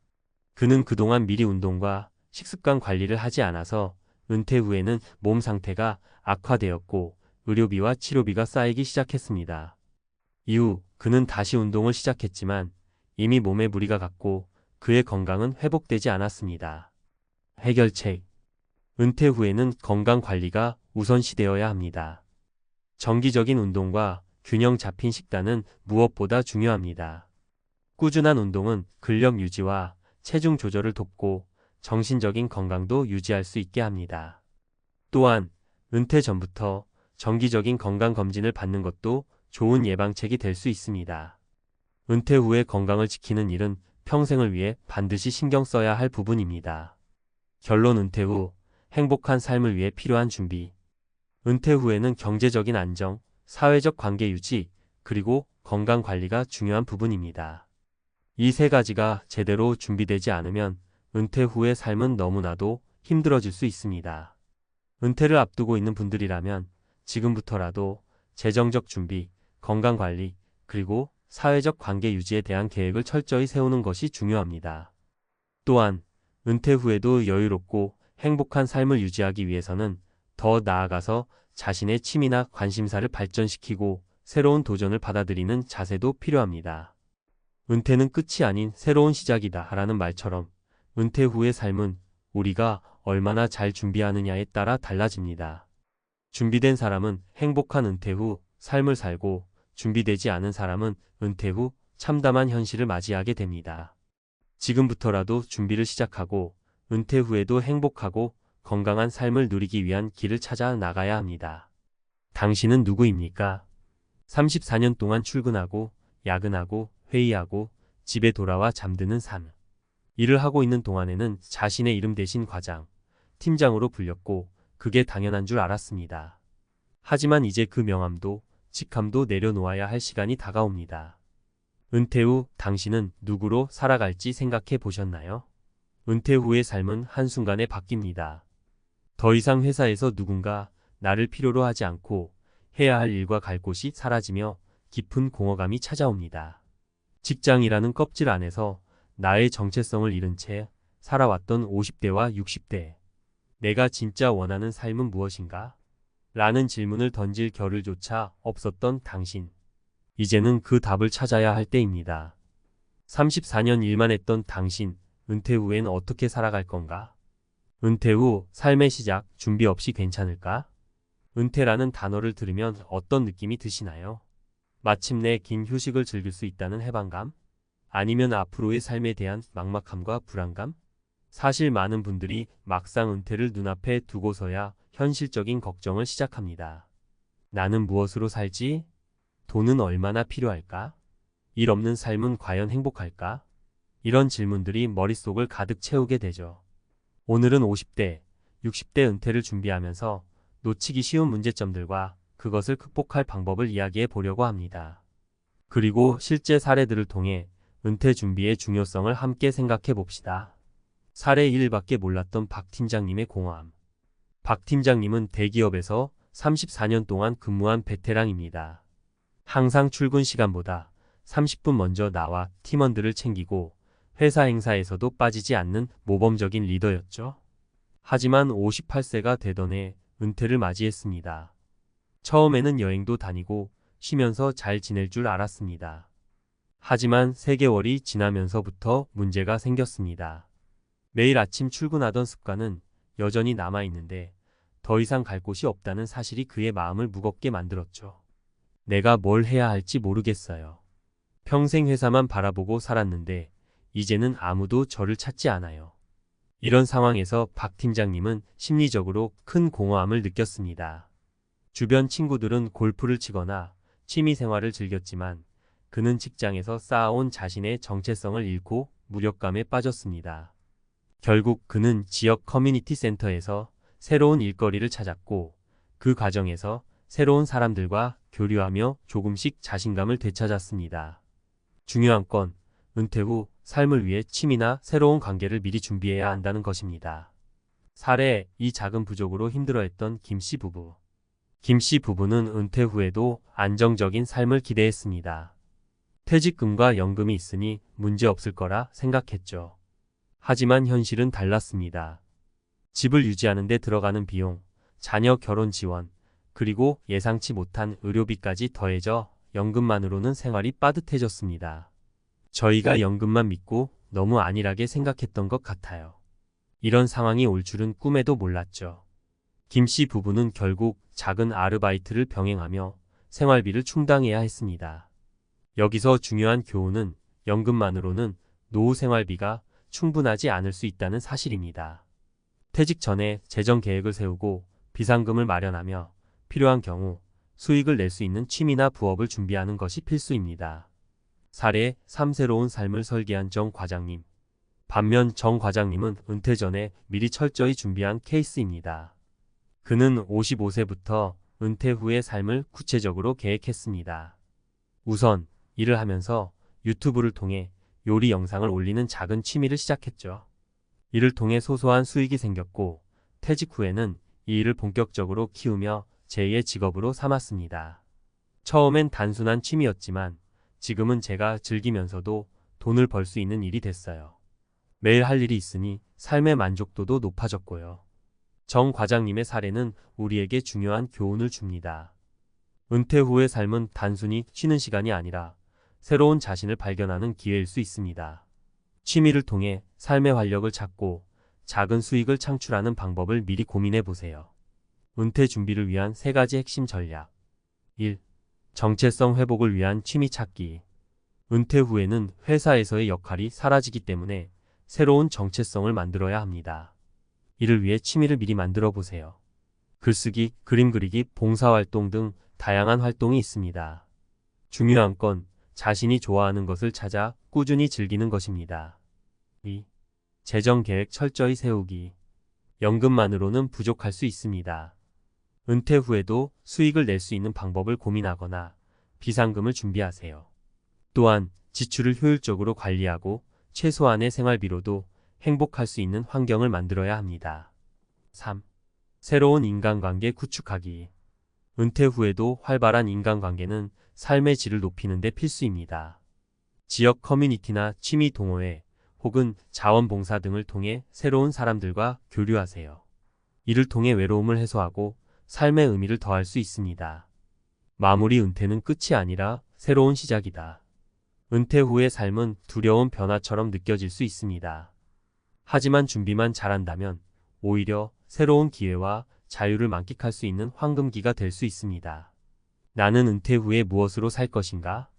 그는 그동안 미리 운동과 식습관 관리를 하지 않아서 은퇴 후에는 몸 상태가 악화되었고 의료비와 치료비가 쌓이기 시작했습니다. 이후 그는 다시 운동을 시작했지만 이미 몸에 무리가 갔고 그의 건강은 회복되지 않았습니다. 해결책. 은퇴 후에는 건강 관리가 우선시되어야 합니다. 정기적인 운동과 균형 잡힌 식단은 무엇보다 중요합니다. 꾸준한 운동은 근력 유지와 체중 조절을 돕고 정신적인 건강도 유지할 수 있게 합니다. 또한 은퇴 전부터 정기적인 건강검진을 받는 것도 좋은 예방책이 될 수 있습니다. 은퇴 후에 건강을 지키는 일은 평생을 위해 반드시 신경 써야 할 부분입니다. 결론. 은퇴 후 행복한 삶을 위해 필요한 준비. 은퇴 후에는 경제적인 안정, 사회적 관계 유지, 그리고 건강 관리가 중요한 부분입니다. 이 세 가지가 제대로 준비되지 않으면 은퇴 후의 삶은 너무나도 힘들어질 수 있습니다. 은퇴를 앞두고 있는 분들이라면 지금부터라도 재정적 준비, 건강 관리, 그리고 사회적 관계 유지에 대한 계획을 철저히 세우는 것이 중요합니다. 또한 은퇴 후에도 여유롭고 행복한 삶을 유지하기 위해서는 더 나아가서 자신의 취미나 관심사를 발전시키고 새로운 도전을 받아들이는 자세도 필요합니다. 은퇴는 끝이 아닌 새로운 시작이다 라는 말처럼 은퇴 후의 삶은 우리가 얼마나 잘 준비하느냐에 따라 달라집니다. 준비된 사람은 행복한 은퇴 후 삶을 살고 준비되지 않은 사람은 은퇴 후 참담한 현실을 맞이하게 됩니다. 지금부터라도 준비를 시작하고 은퇴 후에도 행복하고 건강한 삶을 누리기 위한 길을 찾아 나가야 합니다. 당신은 누구입니까? 34년 동안 출근하고 야근하고 회의하고 집에 돌아와 잠드는 삶. 일을 하고 있는 동안에는 자신의 이름 대신 과장, 팀장으로 불렸고 그게 당연한 줄 알았습니다. 하지만 이제 그 명함도 직함도 내려놓아야 할 시간이 다가옵니다. 은퇴 후 당신은 누구로 살아갈지 생각해 보셨나요? 은퇴 후의 삶은 한순간에 바뀝니다. 더 이상 회사에서 누군가 나를 필요로 하지 않고 해야 할 일과 갈 곳이 사라지며 깊은 공허감이 찾아옵니다. 직장이라는 껍질 안에서 나의 정체성을 잃은 채 살아왔던 50대와 60대. 내가 진짜 원하는 삶은 무엇인가? 라는 질문을 던질 겨를조차 없었던 당신. 이제는 그 답을 찾아야 할 때입니다. 34년 일만 했던 당신, 은퇴 후엔 어떻게 살아갈 건가? 은퇴 후 삶의 시작, 준비 없이 괜찮을까? 은퇴라는 단어를 들으면 어떤 느낌이 드시나요? 마침내 긴 휴식을 즐길 수 있다는 해방감? 아니면 앞으로의 삶에 대한 막막함과 불안감? 사실 많은 분들이 막상 은퇴를 눈앞에 두고서야 현실적인 걱정을 시작합니다. 나는 무엇으로 살지? 돈은 얼마나 필요할까? 일 없는 삶은 과연 행복할까? 이런 질문들이 머릿속을 가득 채우게 되죠. 오늘은 50대, 60대 은퇴를 준비하면서 놓치기 쉬운 문제점들과 그것을 극복할 방법을 이야기해 보려고 합니다. 그리고 실제 사례들을 통해 은퇴 준비의 중요성을 함께 생각해 봅시다. 사례 1밖에 몰랐던 박 팀장님의 공허함. 박 팀장님은 대기업에서 34년 동안 근무한 베테랑입니다. 항상 출근 시간보다 30분 먼저 나와 팀원들을 챙기고 회사 행사에서도 빠지지 않는 모범적인 리더였죠. 하지만 58세가 되던 해 은퇴를 맞이했습니다. 처음에는 여행도 다니고 쉬면서 잘 지낼 줄 알았습니다. 하지만 3개월이 지나면서부터 문제가 생겼습니다. 매일 아침 출근하던 습관은 여전히 남아있는데 더 이상 갈 곳이 없다는 사실이 그의 마음을 무겁게 만들었죠. 내가 뭘 해야 할지 모르겠어요. 평생 회사만 바라보고 살았는데 이제는 아무도 저를 찾지 않아요. 이런 상황에서 박 팀장님은 심리적으로 큰 공허함을 느꼈습니다. 주변 친구들은 골프를 치거나 취미 생활을 즐겼지만 그는 직장에서 쌓아온 자신의 정체성을 잃고 무력감에 빠졌습니다. 결국 그는 지역 커뮤니티 센터에서 새로운 일거리를 찾았고 그 과정에서 새로운 사람들과 교류하며 조금씩 자신감을 되찾았습니다. 중요한 건 은퇴 후 삶을 위해 취미나 새로운 관계를 미리 준비해야 한다는 것입니다. 사례. 이 작은 부족으로 힘들어했던 김씨 부부. 김 씨 부부는 은퇴 후에도 안정적인 삶을 기대했습니다. 퇴직금과 연금이 있으니 문제 없을 거라 생각했죠. 하지만 현실은 달랐습니다. 집을 유지하는 데 들어가는 비용, 자녀 결혼 지원, 그리고 예상치 못한 의료비까지 더해져 연금만으로는 생활이 빠듯해졌습니다. 저희가 연금만 믿고 너무 안일하게 생각했던 것 같아요. 이런 상황이 올 줄은 꿈에도 몰랐죠. 김 씨 부부는 결국 작은 아르바이트를 병행하며 생활비를 충당해야 했습니다. 여기서 중요한 교훈은 연금만으로는 노후 생활비가 충분하지 않을 수 있다는 사실입니다. 퇴직 전에 재정 계획을 세우고 비상금을 마련하며 필요한 경우 수익을 낼 수 있는 취미나 부업을 준비하는 것이 필수입니다. 사례 3. 새로운 삶을 설계한 정 과장님. 반면 정 과장님은 은퇴 전에 미리 철저히 준비한 케이스입니다. 그는 55세부터 은퇴 후의 삶을 구체적으로 계획했습니다. 우선 일을 하면서 유튜브를 통해 요리 영상을 올리는 작은 취미를 시작했죠. 이를 통해 소소한 수익이 생겼고 퇴직 후에는 이 일을 본격적으로 키우며 제2의 직업으로 삼았습니다. 처음엔 단순한 취미였지만 지금은 제가 즐기면서도 돈을 벌 수 있는 일이 됐어요. 매일 할 일이 있으니 삶의 만족도도 높아졌고요. 정 과장님의 사례는 우리에게 중요한 교훈을 줍니다. 은퇴 후의 삶은 단순히 쉬는 시간이 아니라 새로운 자신을 발견하는 기회일 수 있습니다. 취미를 통해 삶의 활력을 찾고 작은 수익을 창출하는 방법을 미리 고민해 보세요. 은퇴 준비를 위한 3가지 핵심 전략. 1. 정체성 회복을 위한 취미 찾기. 은퇴 후에는 회사에서의 역할이 사라지기 때문에 새로운 정체성을 만들어야 합니다. 이를 위해 취미를 미리 만들어 보세요. 글쓰기, 그림 그리기, 봉사활동 등 다양한 활동이 있습니다. 중요한 건 자신이 좋아하는 것을 찾아 꾸준히 즐기는 것입니다. 2. 재정 계획 철저히 세우기. 연금만으로는 부족할 수 있습니다. 은퇴 후에도 수익을 낼 수 있는 방법을 고민하거나 비상금을 준비하세요. 또한 지출을 효율적으로 관리하고 최소한의 생활비로도 행복할 수 있는 환경을 만들어야 합니다. 3. 새로운 인간관계 구축하기. 은퇴 후에도 활발한 인간관계는 삶의 질을 높이는 데 필수입니다. 지역 커뮤니티나 취미 동호회 혹은 자원봉사 등을 통해 새로운 사람들과 교류하세요. 이를 통해 외로움을 해소하고 삶의 의미를 더할 수 있습니다. 마무리. 은퇴는 끝이 아니라 새로운 시작이다. 은퇴 후의 삶은 두려운 변화처럼 느껴질 수 있습니다. 하지만 준비만 잘한다면 오히려 새로운 기회와 자유를 만끽할 수 있는 황금기가 될 수 있습니다. 나는 은퇴 후에 무엇으로 살 것인가?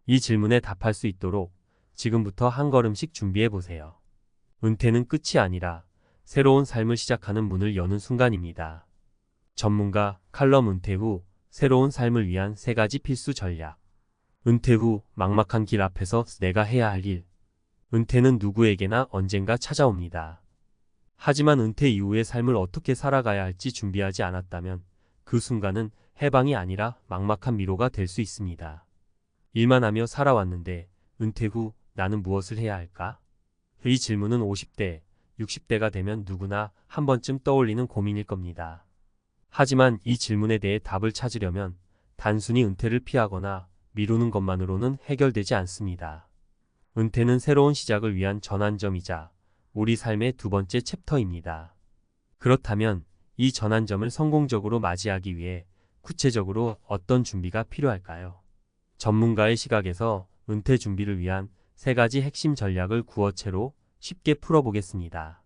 이 질문에 답할 수 있도록 지금부터 한 걸음씩 준비해 보세요. 은퇴는 끝이 아니라 새로운 삶을 시작하는 문을 여는 순간입니다. 전문가 칼럼. 은퇴 후 새로운 삶을 위한 3가지 필수 전략. 은퇴 후 막막한 길 앞에서 내가 해야 할 일. 은퇴는 누구에게나 언젠가 찾아옵니다. 하지만 은퇴 이후의 삶을 어떻게 살아가야 할지 준비하지 않았다면 그 순간은 해방이 아니라 막막한 미로가 될 수 있습니다. 일만 하며 살아왔는데 은퇴 후 나는 무엇을 해야 할까? 이 질문은 50대, 60대가 되면 누구나 한 번쯤 떠올리는 고민일 겁니다. 하지만 이 질문에 대해 답을 찾으려면 단순히 은퇴를 피하거나 미루는 것만으로는 해결되지 않습니다. 은퇴는 새로운 시작을 위한 전환점이자 우리 삶의 2번째 챕터입니다. 그렇다면 이 전환점을 성공적으로 맞이하기 위해 구체적으로 어떤 준비가 필요할까요? 전문가의 시각에서 은퇴 준비를 위한 3가지 핵심 전략을 구어체로 쉽게 풀어보겠습니다.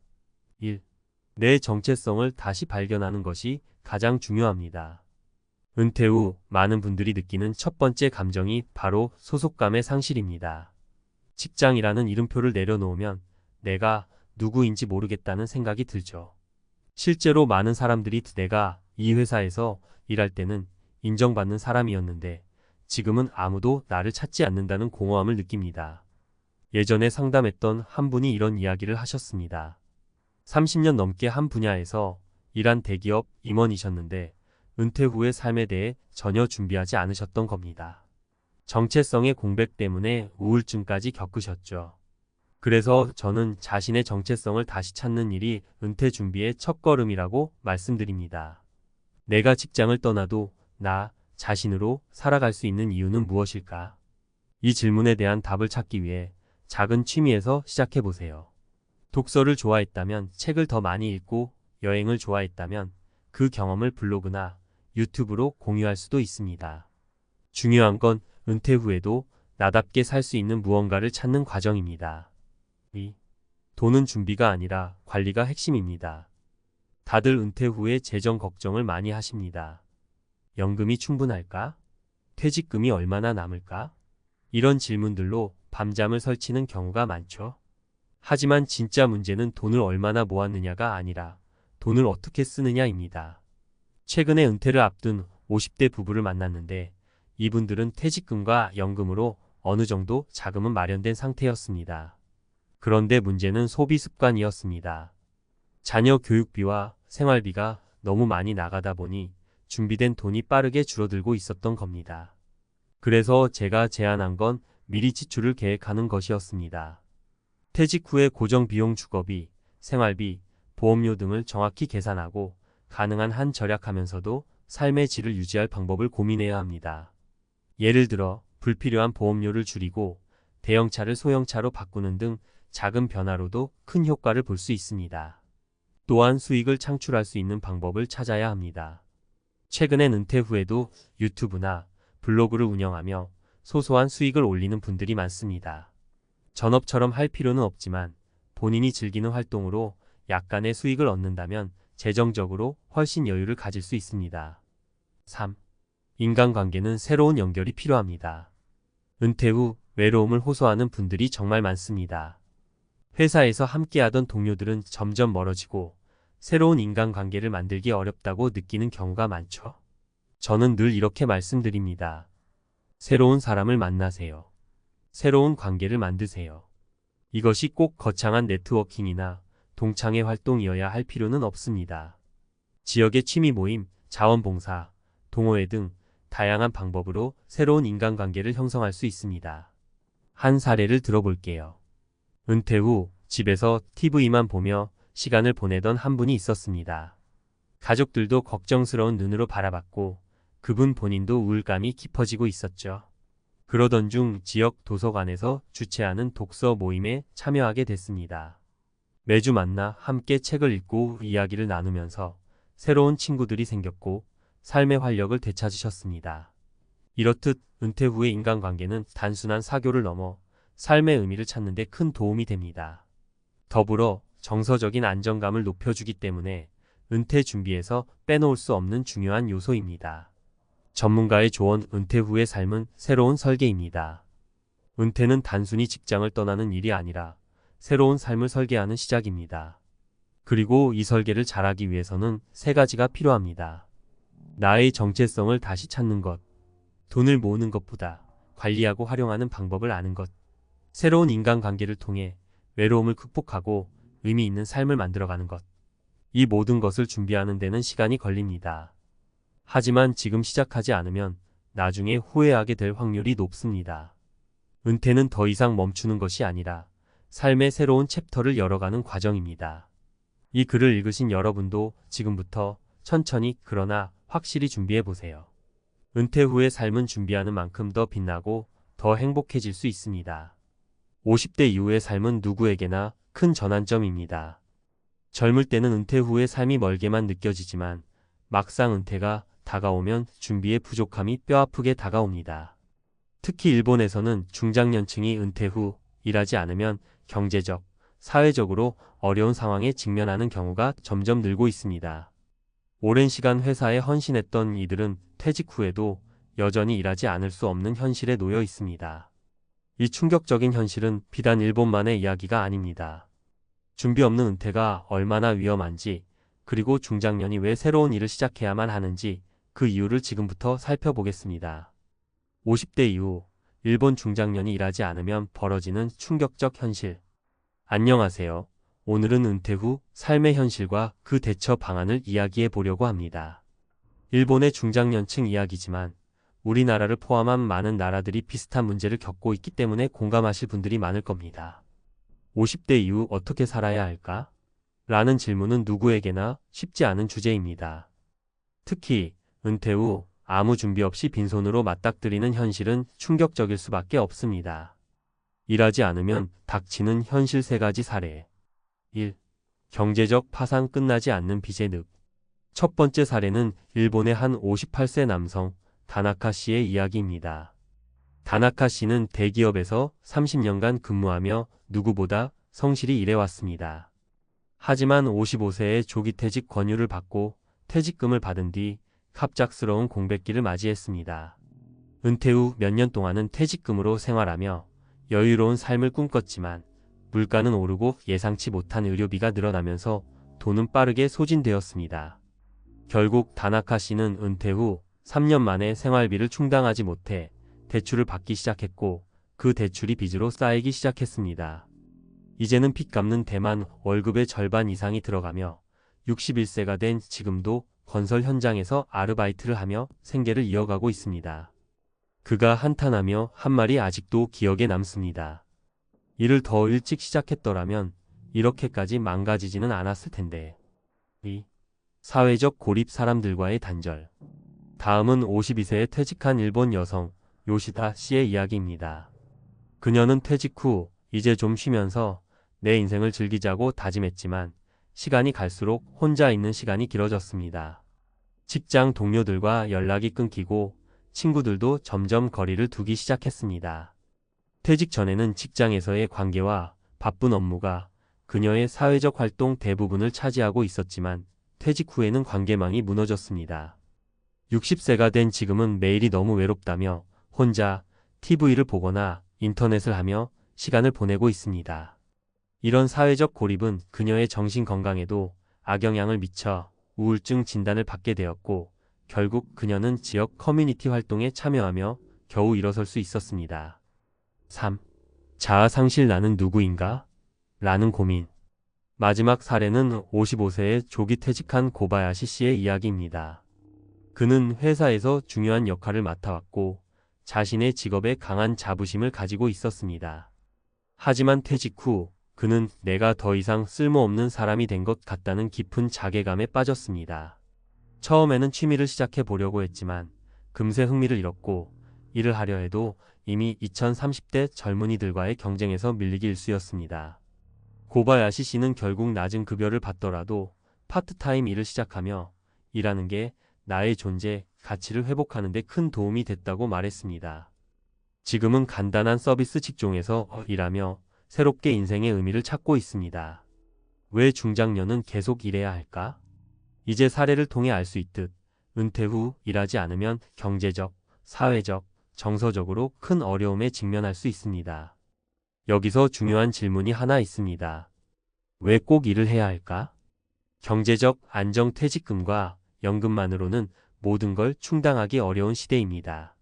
1. 내 정체성을 다시 발견하는 것이 가장 중요합니다. 은퇴 후 많은 분들이 느끼는 첫 번째 감정이 바로 소속감의 상실입니다. 직장이라는 이름표를 내려놓으면 내가 누구인지 모르겠다는 생각이 들죠. 실제로 많은 사람들이 내가 이 회사에서 일할 때는 인정받는 사람이었는데 지금은 아무도 나를 찾지 않는다는 공허함을 느낍니다. 예전에 상담했던 한 분이 이런 이야기를 하셨습니다. 30년 넘게 한 분야에서 일한 대기업 임원이셨는데 은퇴 후의 삶에 대해 전혀 준비하지 않으셨던 겁니다. 정체성의 공백 때문에 우울증까지 겪으셨죠. 그래서 저는 자신의 정체성을 다시 찾는 일이 은퇴 준비의 첫걸음이라고 말씀드립니다. 내가 직장을 떠나도 나 자신으로 살아갈 수 있는 이유는 무엇일까? 이 질문에 대한 답을 찾기 위해 작은 취미에서 시작해 보세요. 독서를 좋아했다면 책을 더 많이 읽고 여행을 좋아했다면 그 경험을 블로그나 유튜브로 공유할 수도 있습니다. 중요한 건 은퇴 후에도 나답게 살 수 있는 무언가를 찾는 과정입니다. 돈은 준비가 아니라 관리가 핵심입니다. 다들 은퇴 후에 재정 걱정을 많이 하십니다. 연금이 충분할까? 퇴직금이 얼마나 남을까? 이런 질문들로 밤잠을 설치는 경우가 많죠. 하지만 진짜 문제는 돈을 얼마나 모았느냐가 아니라 돈을 어떻게 쓰느냐입니다. 최근에 은퇴를 앞둔 50대 부부를 만났는데 이분들은 퇴직금과 연금으로 어느 정도 자금은 마련된 상태였습니다. 그런데 문제는 소비 습관이었습니다. 자녀 교육비와 생활비가 너무 많이 나가다 보니 준비된 돈이 빠르게 줄어들고 있었던 겁니다. 그래서 제가 제안한 건 미리 지출을 계획하는 것이었습니다. 퇴직 후에 고정 비용 주거비, 생활비, 보험료 등을 정확히 계산하고 가능한 한 절약하면서도 삶의 질을 유지할 방법을 고민해야 합니다. 예를 들어 불필요한 보험료를 줄이고 대형차를 소형차로 바꾸는 등 작은 변화로도 큰 효과를 볼 수 있습니다. 또한 수익을 창출할 수 있는 방법을 찾아야 합니다. 최근엔 은퇴 후에도 유튜브나 블로그를 운영하며 소소한 수익을 올리는 분들이 많습니다. 전업처럼 할 필요는 없지만 본인이 즐기는 활동으로 약간의 수익을 얻는다면 재정적으로 훨씬 여유를 가질 수 있습니다. 3. 인간관계는 새로운 연결이 필요합니다. 은퇴 후 외로움을 호소하는 분들이 정말 많습니다. 회사에서 함께하던 동료들은 점점 멀어지고 새로운 인간관계를 만들기 어렵다고 느끼는 경우가 많죠. 저는 늘 이렇게 말씀드립니다. 새로운 사람을 만나세요. 새로운 관계를 만드세요. 이것이 꼭 거창한 네트워킹이나 동창회 활동이어야 할 필요는 없습니다. 지역의 취미 모임, 자원봉사, 동호회 등 다양한 방법으로 새로운 인간관계를 형성할 수 있습니다. 한 사례를 들어볼게요. 은퇴 후 집에서 TV만 보며 시간을 보내던 한 분이 있었습니다. 가족들도 걱정스러운 눈으로 바라봤고 그분 본인도 우울감이 깊어지고 있었죠. 그러던 중 지역 도서관에서 주최하는 독서 모임에 참여하게 됐습니다. 매주 만나 함께 책을 읽고 이야기를 나누면서 새로운 친구들이 생겼고 삶의 활력을 되찾으셨습니다. 이렇듯 은퇴 후의 인간관계는 단순한 사교를 넘어 삶의 의미를 찾는 데 큰 도움이 됩니다. 더불어 정서적인 안정감을 높여주기 때문에 은퇴 준비에서 빼놓을 수 없는 중요한 요소입니다. 전문가의 조언: 은퇴 후의 삶은 새로운 설계입니다. 은퇴는 단순히 직장을 떠나는 일이 아니라 새로운 삶을 설계하는 시작입니다. 그리고 이 설계를 잘하기 위해서는 세 가지가 필요합니다. 나의 정체성을 다시 찾는 것, 돈을 모으는 것보다 관리하고 활용하는 방법을 아는 것, 새로운 인간관계를 통해 외로움을 극복하고 의미 있는 삶을 만들어가는 것. 이 모든 것을 준비하는 데는 시간이 걸립니다. 하지만 지금 시작하지 않으면 나중에 후회하게 될 확률이 높습니다. 은퇴는 더 이상 멈추는 것이 아니라 삶의 새로운 챕터를 열어가는 과정입니다. 이 글을 읽으신 여러분도 지금부터 천천히 그러나 확실히 준비해보세요. 은퇴 후의 삶은 준비하는 만큼 더 빛나고 더 행복해질 수 있습니다. 50대 이후의 삶은 누구에게나 큰 전환점입니다. 젊을 때는 은퇴 후의 삶이 멀게만 느껴지지만 막상 은퇴가 다가오면 준비의 부족함이 뼈아프게 다가옵니다. 특히 일본에서는 중장년층이 은퇴 후 일하지 않으면 경제적, 사회적으로 어려운 상황에 직면하는 경우가 점점 늘고 있습니다. 오랜 시간 회사에 헌신했던 이들은 퇴직 후에도 여전히 일하지 않을 수 없는 현실에 놓여 있습니다. 이 충격적인 현실은 비단 일본만의 이야기가 아닙니다. 준비 없는 은퇴가 얼마나 위험한지, 그리고 중장년이 왜 새로운 일을 시작해야만 하는지 그 이유를 지금부터 살펴보겠습니다. 50대 이후 일본 중장년이 일하지 않으면 벌어지는 충격적 현실. 안녕하세요. 오늘은 은퇴 후 삶의 현실과 그 대처 방안을 이야기해 보려고 합니다. 일본의 중장년층 이야기지만 우리나라를 포함한 많은 나라들이 비슷한 문제를 겪고 있기 때문에 공감하실 분들이 많을 겁니다. 50대 이후 어떻게 살아야 할까? 라는 질문은 누구에게나 쉽지 않은 주제입니다. 특히 은퇴 후 아무 준비 없이 빈손으로 맞닥뜨리는 현실은 충격적일 수밖에 없습니다. 일하지 않으면 닥치는 현실 3가지 사례. 1. 경제적 파산 끝나지 않는 빚의 늪. 첫 번째 사례는 일본의 한 58세 남성 다나카 씨의 이야기입니다. 다나카 씨는 대기업에서 30년간 근무하며 누구보다 성실히 일해왔습니다. 하지만 55세에 조기 퇴직 권유를 받고 퇴직금을 받은 뒤 갑작스러운 공백기를 맞이했습니다. 은퇴 후 몇 년 동안은 퇴직금으로 생활하며 여유로운 삶을 꿈꿨지만 물가는 오르고 예상치 못한 의료비가 늘어나면서 돈은 빠르게 소진되었습니다. 결국 다나카 씨는 은퇴 후 3년 만에 생활비를 충당하지 못해 대출을 받기 시작했고 그 대출이 빚으로 쌓이기 시작했습니다. 이제는 빚 갚는 데만 월급의 절반 이상이 들어가며 61세가 된 지금도 건설 현장에서 아르바이트를 하며 생계를 이어가고 있습니다. 그가 한탄하며 한 말이 아직도 기억에 남습니다. 일을 더 일찍 시작했더라면 이렇게까지 망가지지는 않았을 텐데. 2. 사회적 고립 사람들과의 단절. 다음은 52세에 퇴직한 일본 여성 요시다 씨의 이야기입니다. 그녀는 퇴직 후 이제 좀 쉬면서 내 인생을 즐기자고 다짐했지만 시간이 갈수록 혼자 있는 시간이 길어졌습니다. 직장 동료들과 연락이 끊기고 친구들도 점점 거리를 두기 시작했습니다. 퇴직 전에는 직장에서의 관계와 바쁜 업무가 그녀의 사회적 활동 대부분을 차지하고 있었지만 퇴직 후에는 관계망이 무너졌습니다. 60세가 된 지금은 매일이 너무 외롭다며 혼자 TV를 보거나 인터넷을 하며 시간을 보내고 있습니다. 이런 사회적 고립은 그녀의 정신 건강에도 악영향을 미쳐 우울증 진단을 받게 되었고 결국 그녀는 지역 커뮤니티 활동에 참여하며 겨우 일어설 수 있었습니다. 3. 자아 상실 나는 누구인가? 라는 고민. 마지막 사례는 55세에 조기 퇴직한 고바야시 씨의 이야기입니다. 그는 회사에서 중요한 역할을 맡아왔고 자신의 직업에 강한 자부심을 가지고 있었습니다. 하지만 퇴직 후 그는 내가 더 이상 쓸모없는 사람이 된 것 같다는 깊은 자괴감에 빠졌습니다. 처음에는 취미를 시작해 보려고 했지만 금세 흥미를 잃었고 일을 하려 해도 이미 2030대 젊은이들과의 경쟁에서 밀리기 일쑤였습니다. 고바야시 씨는 결국 낮은 급여를 받더라도 파트타임 일을 시작하며 일하는 게 나의 존재, 가치를 회복하는 데 큰 도움이 됐다고 말했습니다. 지금은 간단한 서비스 직종에서 일하며 새롭게 인생의 의미를 찾고 있습니다. 왜 중장년은 계속 일해야 할까? 이제 사례를 통해 알 수 있듯 은퇴 후 일하지 않으면 경제적, 사회적, 정서적으로 큰 어려움에 직면할 수 있습니다. 여기서 중요한 질문이 하나 있습니다. 왜 꼭 일을 해야 할까? 경제적 안정 퇴직금과 연금만으로는 모든 걸 충당하기 어려운 시대입니다.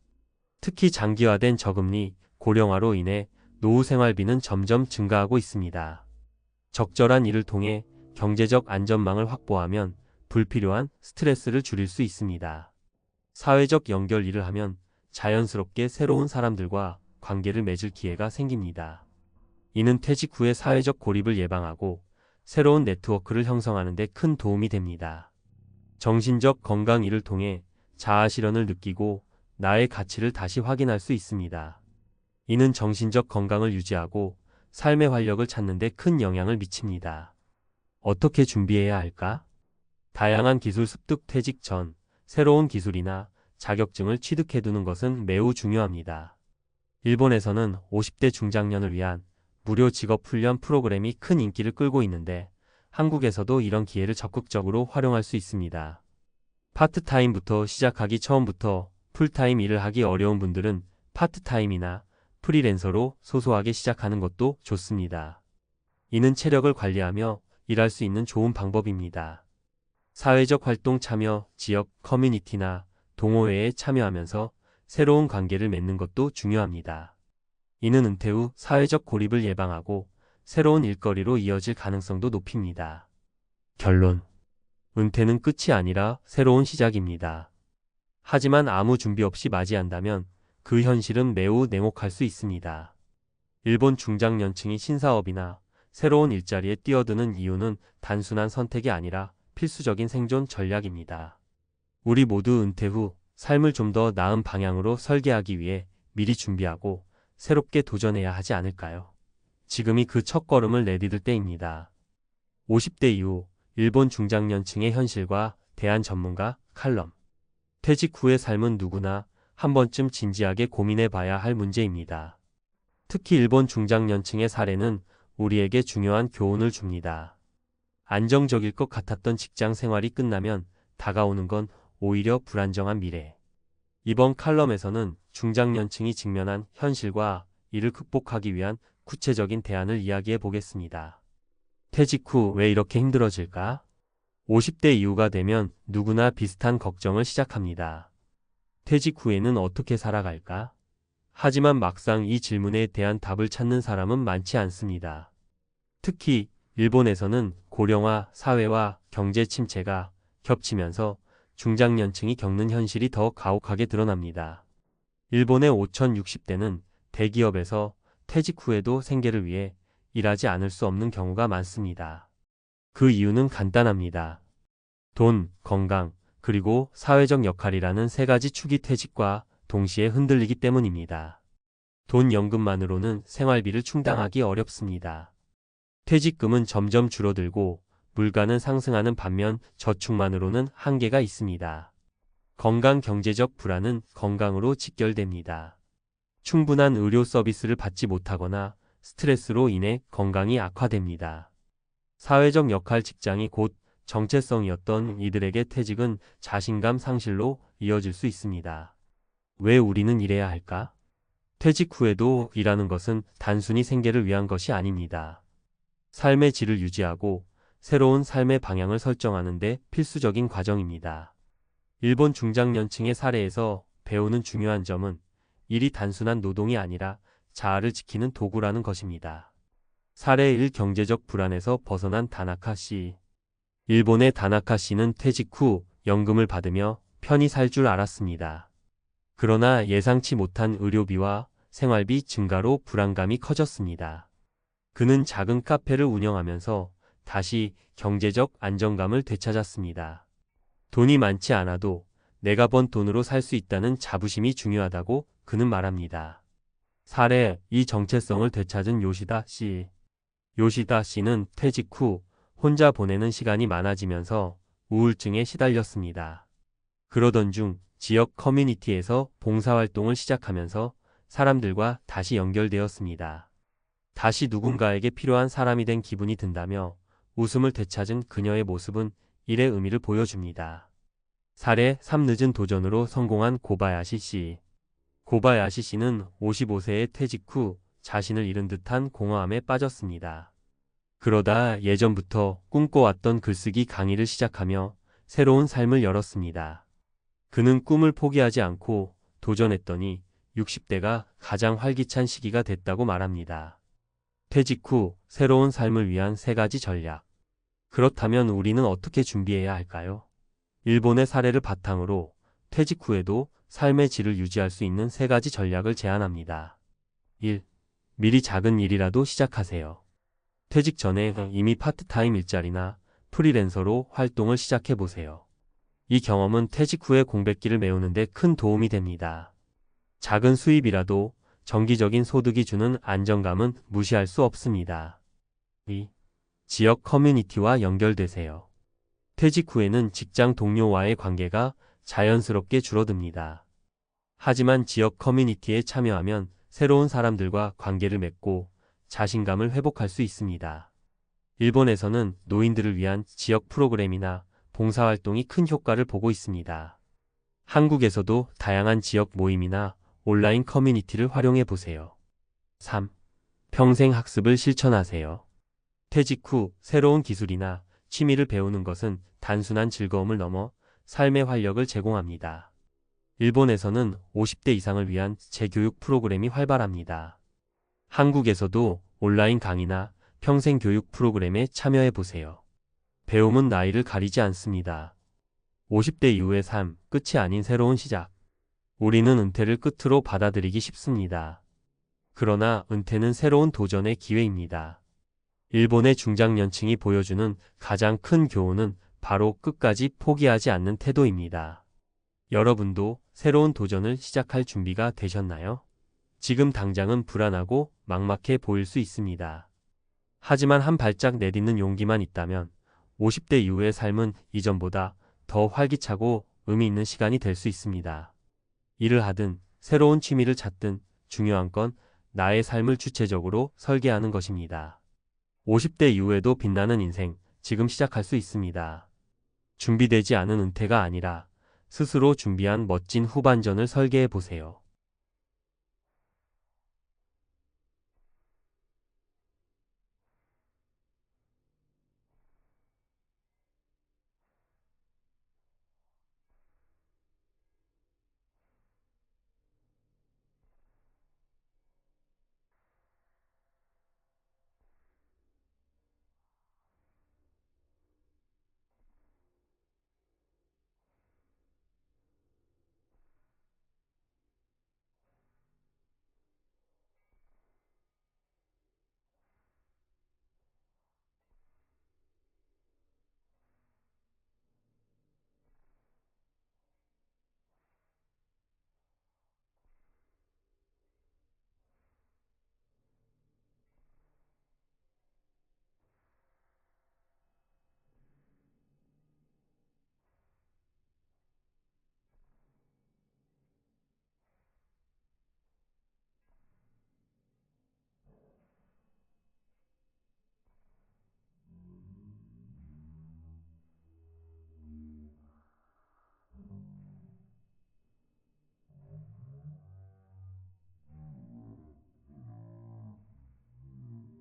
특히 장기화된 저금리, 고령화로 인해 노후 생활비는 점점 증가하고 있습니다. 적절한 일을 통해 경제적 안전망을 확보하면 불필요한 스트레스를 줄일 수 있습니다. 사회적 연결 일을 하면 자연스럽게 새로운 사람들과 관계를 맺을 기회가 생깁니다. 이는 퇴직 후의 사회적 고립을 예방하고 새로운 네트워크를 형성하는 데 큰 도움이 됩니다. 정신적 건강 일을 통해 자아 실현을 느끼고 나의 가치를 다시 확인할 수 있습니다. 이는 정신적 건강을 유지하고 삶의 활력을 찾는 데 큰 영향을 미칩니다. 어떻게 준비해야 할까? 다양한 기술 습득 퇴직 전 새로운 기술이나 자격증을 취득해두는 것은 매우 중요합니다. 일본에서는 50대 중장년을 위한 무료 직업훈련 프로그램이 큰 인기를 끌고 있는데 한국에서도 이런 기회를 적극적으로 활용할 수 있습니다. 파트타임부터 시작하기 처음부터 풀타임 일을 하기 어려운 분들은 파트타임이나 프리랜서로 소소하게 시작하는 것도 좋습니다. 이는 체력을 관리하며 일할 수 있는 좋은 방법입니다. 사회적 활동 참여, 지역 커뮤니티나 동호회에 참여하면서 새로운 관계를 맺는 것도 중요합니다. 이는 은퇴 후 사회적 고립을 예방하고 새로운 일거리로 이어질 가능성도 높입니다. 결론. 은퇴는 끝이 아니라 새로운 시작입니다. 하지만 아무 준비 없이 맞이한다면 그 현실은 매우 냉혹할 수 있습니다. 일본 중장년층이 신사업이나 새로운 일자리에 뛰어드는 이유는 단순한 선택이 아니라 필수적인 생존 전략입니다. 우리 모두 은퇴 후 삶을 좀 더 나은 방향으로 설계하기 위해 미리 준비하고 새롭게 도전해야 하지 않을까요? 지금이 그 첫걸음을 내디딜 때입니다. 50대 이후 일본 중장년층의 현실과 대한 전문가 칼럼. 퇴직 후의 삶은 누구나 한 번쯤 진지하게 고민해 봐야 할 문제입니다. 특히 일본 중장년층의 사례는 우리에게 중요한 교훈을 줍니다. 안정적일 것 같았던 직장 생활이 끝나면 다가오는 건 오히려 불안정한 미래. 이번 칼럼에서는 중장년층이 직면한 현실과 이를 극복하기 위한 구체적인 대안을 이야기해 보겠습니다. 퇴직 후 왜 이렇게 힘들어질까? 50대 이후가 되면 누구나 비슷한 걱정을 시작합니다. 퇴직 후에는 어떻게 살아갈까? 하지만 막상 이 질문에 대한 답을 찾는 사람은 많지 않습니다. 특히 일본에서는 고령화 사회와 경제 침체가 겹치면서 중장년층이 겪는 현실이 더 가혹하게 드러납니다. 일본의 5060대는 대기업에서 퇴직 후에도 생계를 위해 일하지 않을 수 없는 경우가 많습니다. 그 이유는 간단합니다. 돈, 건강, 그리고 사회적 역할이라는 세 가지 축이 퇴직과 동시에 흔들리기 때문입니다. 돈, 연금만으로는 생활비를 충당하기 어렵습니다. 퇴직금은 점점 줄어들고 물가는 상승하는 반면 저축만으로는 한계가 있습니다. 건강 경제적 불안은 건강으로 직결됩니다. 충분한 의료 서비스를 받지 못하거나 스트레스로 인해 건강이 악화됩니다. 사회적 역할 직장이 곧 정체성이었던 이들에게 퇴직은 자신감 상실로 이어질 수 있습니다. 왜 우리는 일해야 할까? 퇴직 후에도 일하는 것은 단순히 생계를 위한 것이 아닙니다. 삶의 질을 유지하고 새로운 삶의 방향을 설정하는 데 필수적인 과정입니다. 일본 중장년층의 사례에서 배우는 중요한 점은 일이 단순한 노동이 아니라 자아를 지키는 도구라는 것입니다. 사례 1. 경제적 불안에서 벗어난 다나카 씨. 일본의 다나카 씨는 퇴직 후 연금을 받으며 편히 살 줄 알았습니다. 그러나 예상치 못한 의료비와 생활비 증가로 불안감이 커졌습니다. 그는 작은 카페를 운영하면서 다시 경제적 안정감을 되찾았습니다. 돈이 많지 않아도 내가 번 돈으로 살 수 있다는 자부심이 중요하다고 그는 말합니다. 사례 2. 정체성을 되찾은 요시다 씨. 요시다 씨는 퇴직 후 혼자 보내는 시간이 많아지면서 우울증에 시달렸습니다. 그러던 중 지역 커뮤니티에서 봉사활동을 시작하면서 사람들과 다시 연결되었습니다. 다시 누군가에게 필요한 사람이 된 기분이 든다며 웃음을 되찾은 그녀의 모습은 일의 의미를 보여줍니다. 사례 3. 늦은 도전으로 성공한 고바야시 씨. 고바야시 씨는 55세의 퇴직 후 자신을 잃은 듯한 공허함에 빠졌습니다. 그러다 예전부터 꿈꿔왔던 글쓰기 강의를 시작하며 새로운 삶을 열었습니다. 그는 꿈을 포기하지 않고 도전했더니 60대가 가장 활기찬 시기가 됐다고 말합니다. 퇴직 후 새로운 삶을 위한 세 가지 전략. 그렇다면 우리는 어떻게 준비해야 할까요? 일본의 사례를 바탕으로 퇴직 후에도 삶의 질을 유지할 수 있는 세 가지 전략을 제안합니다. 1. 미리 작은 일이라도 시작하세요. 퇴직 전에 이미 파트타임 일자리나 프리랜서로 활동을 시작해보세요. 이 경험은 퇴직 후의 공백기를 메우는 데 큰 도움이 됩니다. 작은 수입이라도 정기적인 소득이 주는 안정감은 무시할 수 없습니다. 2. 지역 커뮤니티와 연결되세요. 퇴직 후에는 직장 동료와의 관계가 자연스럽게 줄어듭니다. 하지만 지역 커뮤니티에 참여하면 새로운 사람들과 관계를 맺고 자신감을 회복할 수 있습니다. 일본에서는 노인들을 위한 지역 프로그램이나 봉사활동이 큰 효과를 보고 있습니다. 한국에서도 다양한 지역 모임이나 온라인 커뮤니티를 활용해 보세요. 3. 평생 학습을 실천하세요. 퇴직 후 새로운 기술이나 취미를 배우는 것은 단순한 즐거움을 넘어 삶의 활력을 제공합니다. 일본에서는 50대 이상을 위한 재교육 프로그램이 활발합니다. 한국에서도 온라인 강의나 평생 교육 프로그램에 참여해 보세요. 배움은 나이를 가리지 않습니다. 50대 이후의 삶, 끝이 아닌 새로운 시작. 우리는 은퇴를 끝으로 받아들이기 쉽습니다. 그러나 은퇴는 새로운 도전의 기회입니다. 일본의 중장년층이 보여주는 가장 큰 교훈은 바로 끝까지 포기하지 않는 태도입니다. 여러분도 새로운 도전을 시작할 준비가 되셨나요? 지금 당장은 불안하고 막막해 보일 수 있습니다. 하지만 한 발짝 내딛는 용기만 있다면 50대 이후의 삶은 이전보다 더 활기차고 의미 있는 시간이 될 수 있습니다. 일을 하든 새로운 취미를 찾든 중요한 건 나의 삶을 주체적으로 설계하는 것입니다. 50대 이후에도 빛나는 인생, 지금 시작할 수 있습니다. 준비되지 않은 은퇴가 아니라 스스로 준비한 멋진 후반전을 설계해 보세요.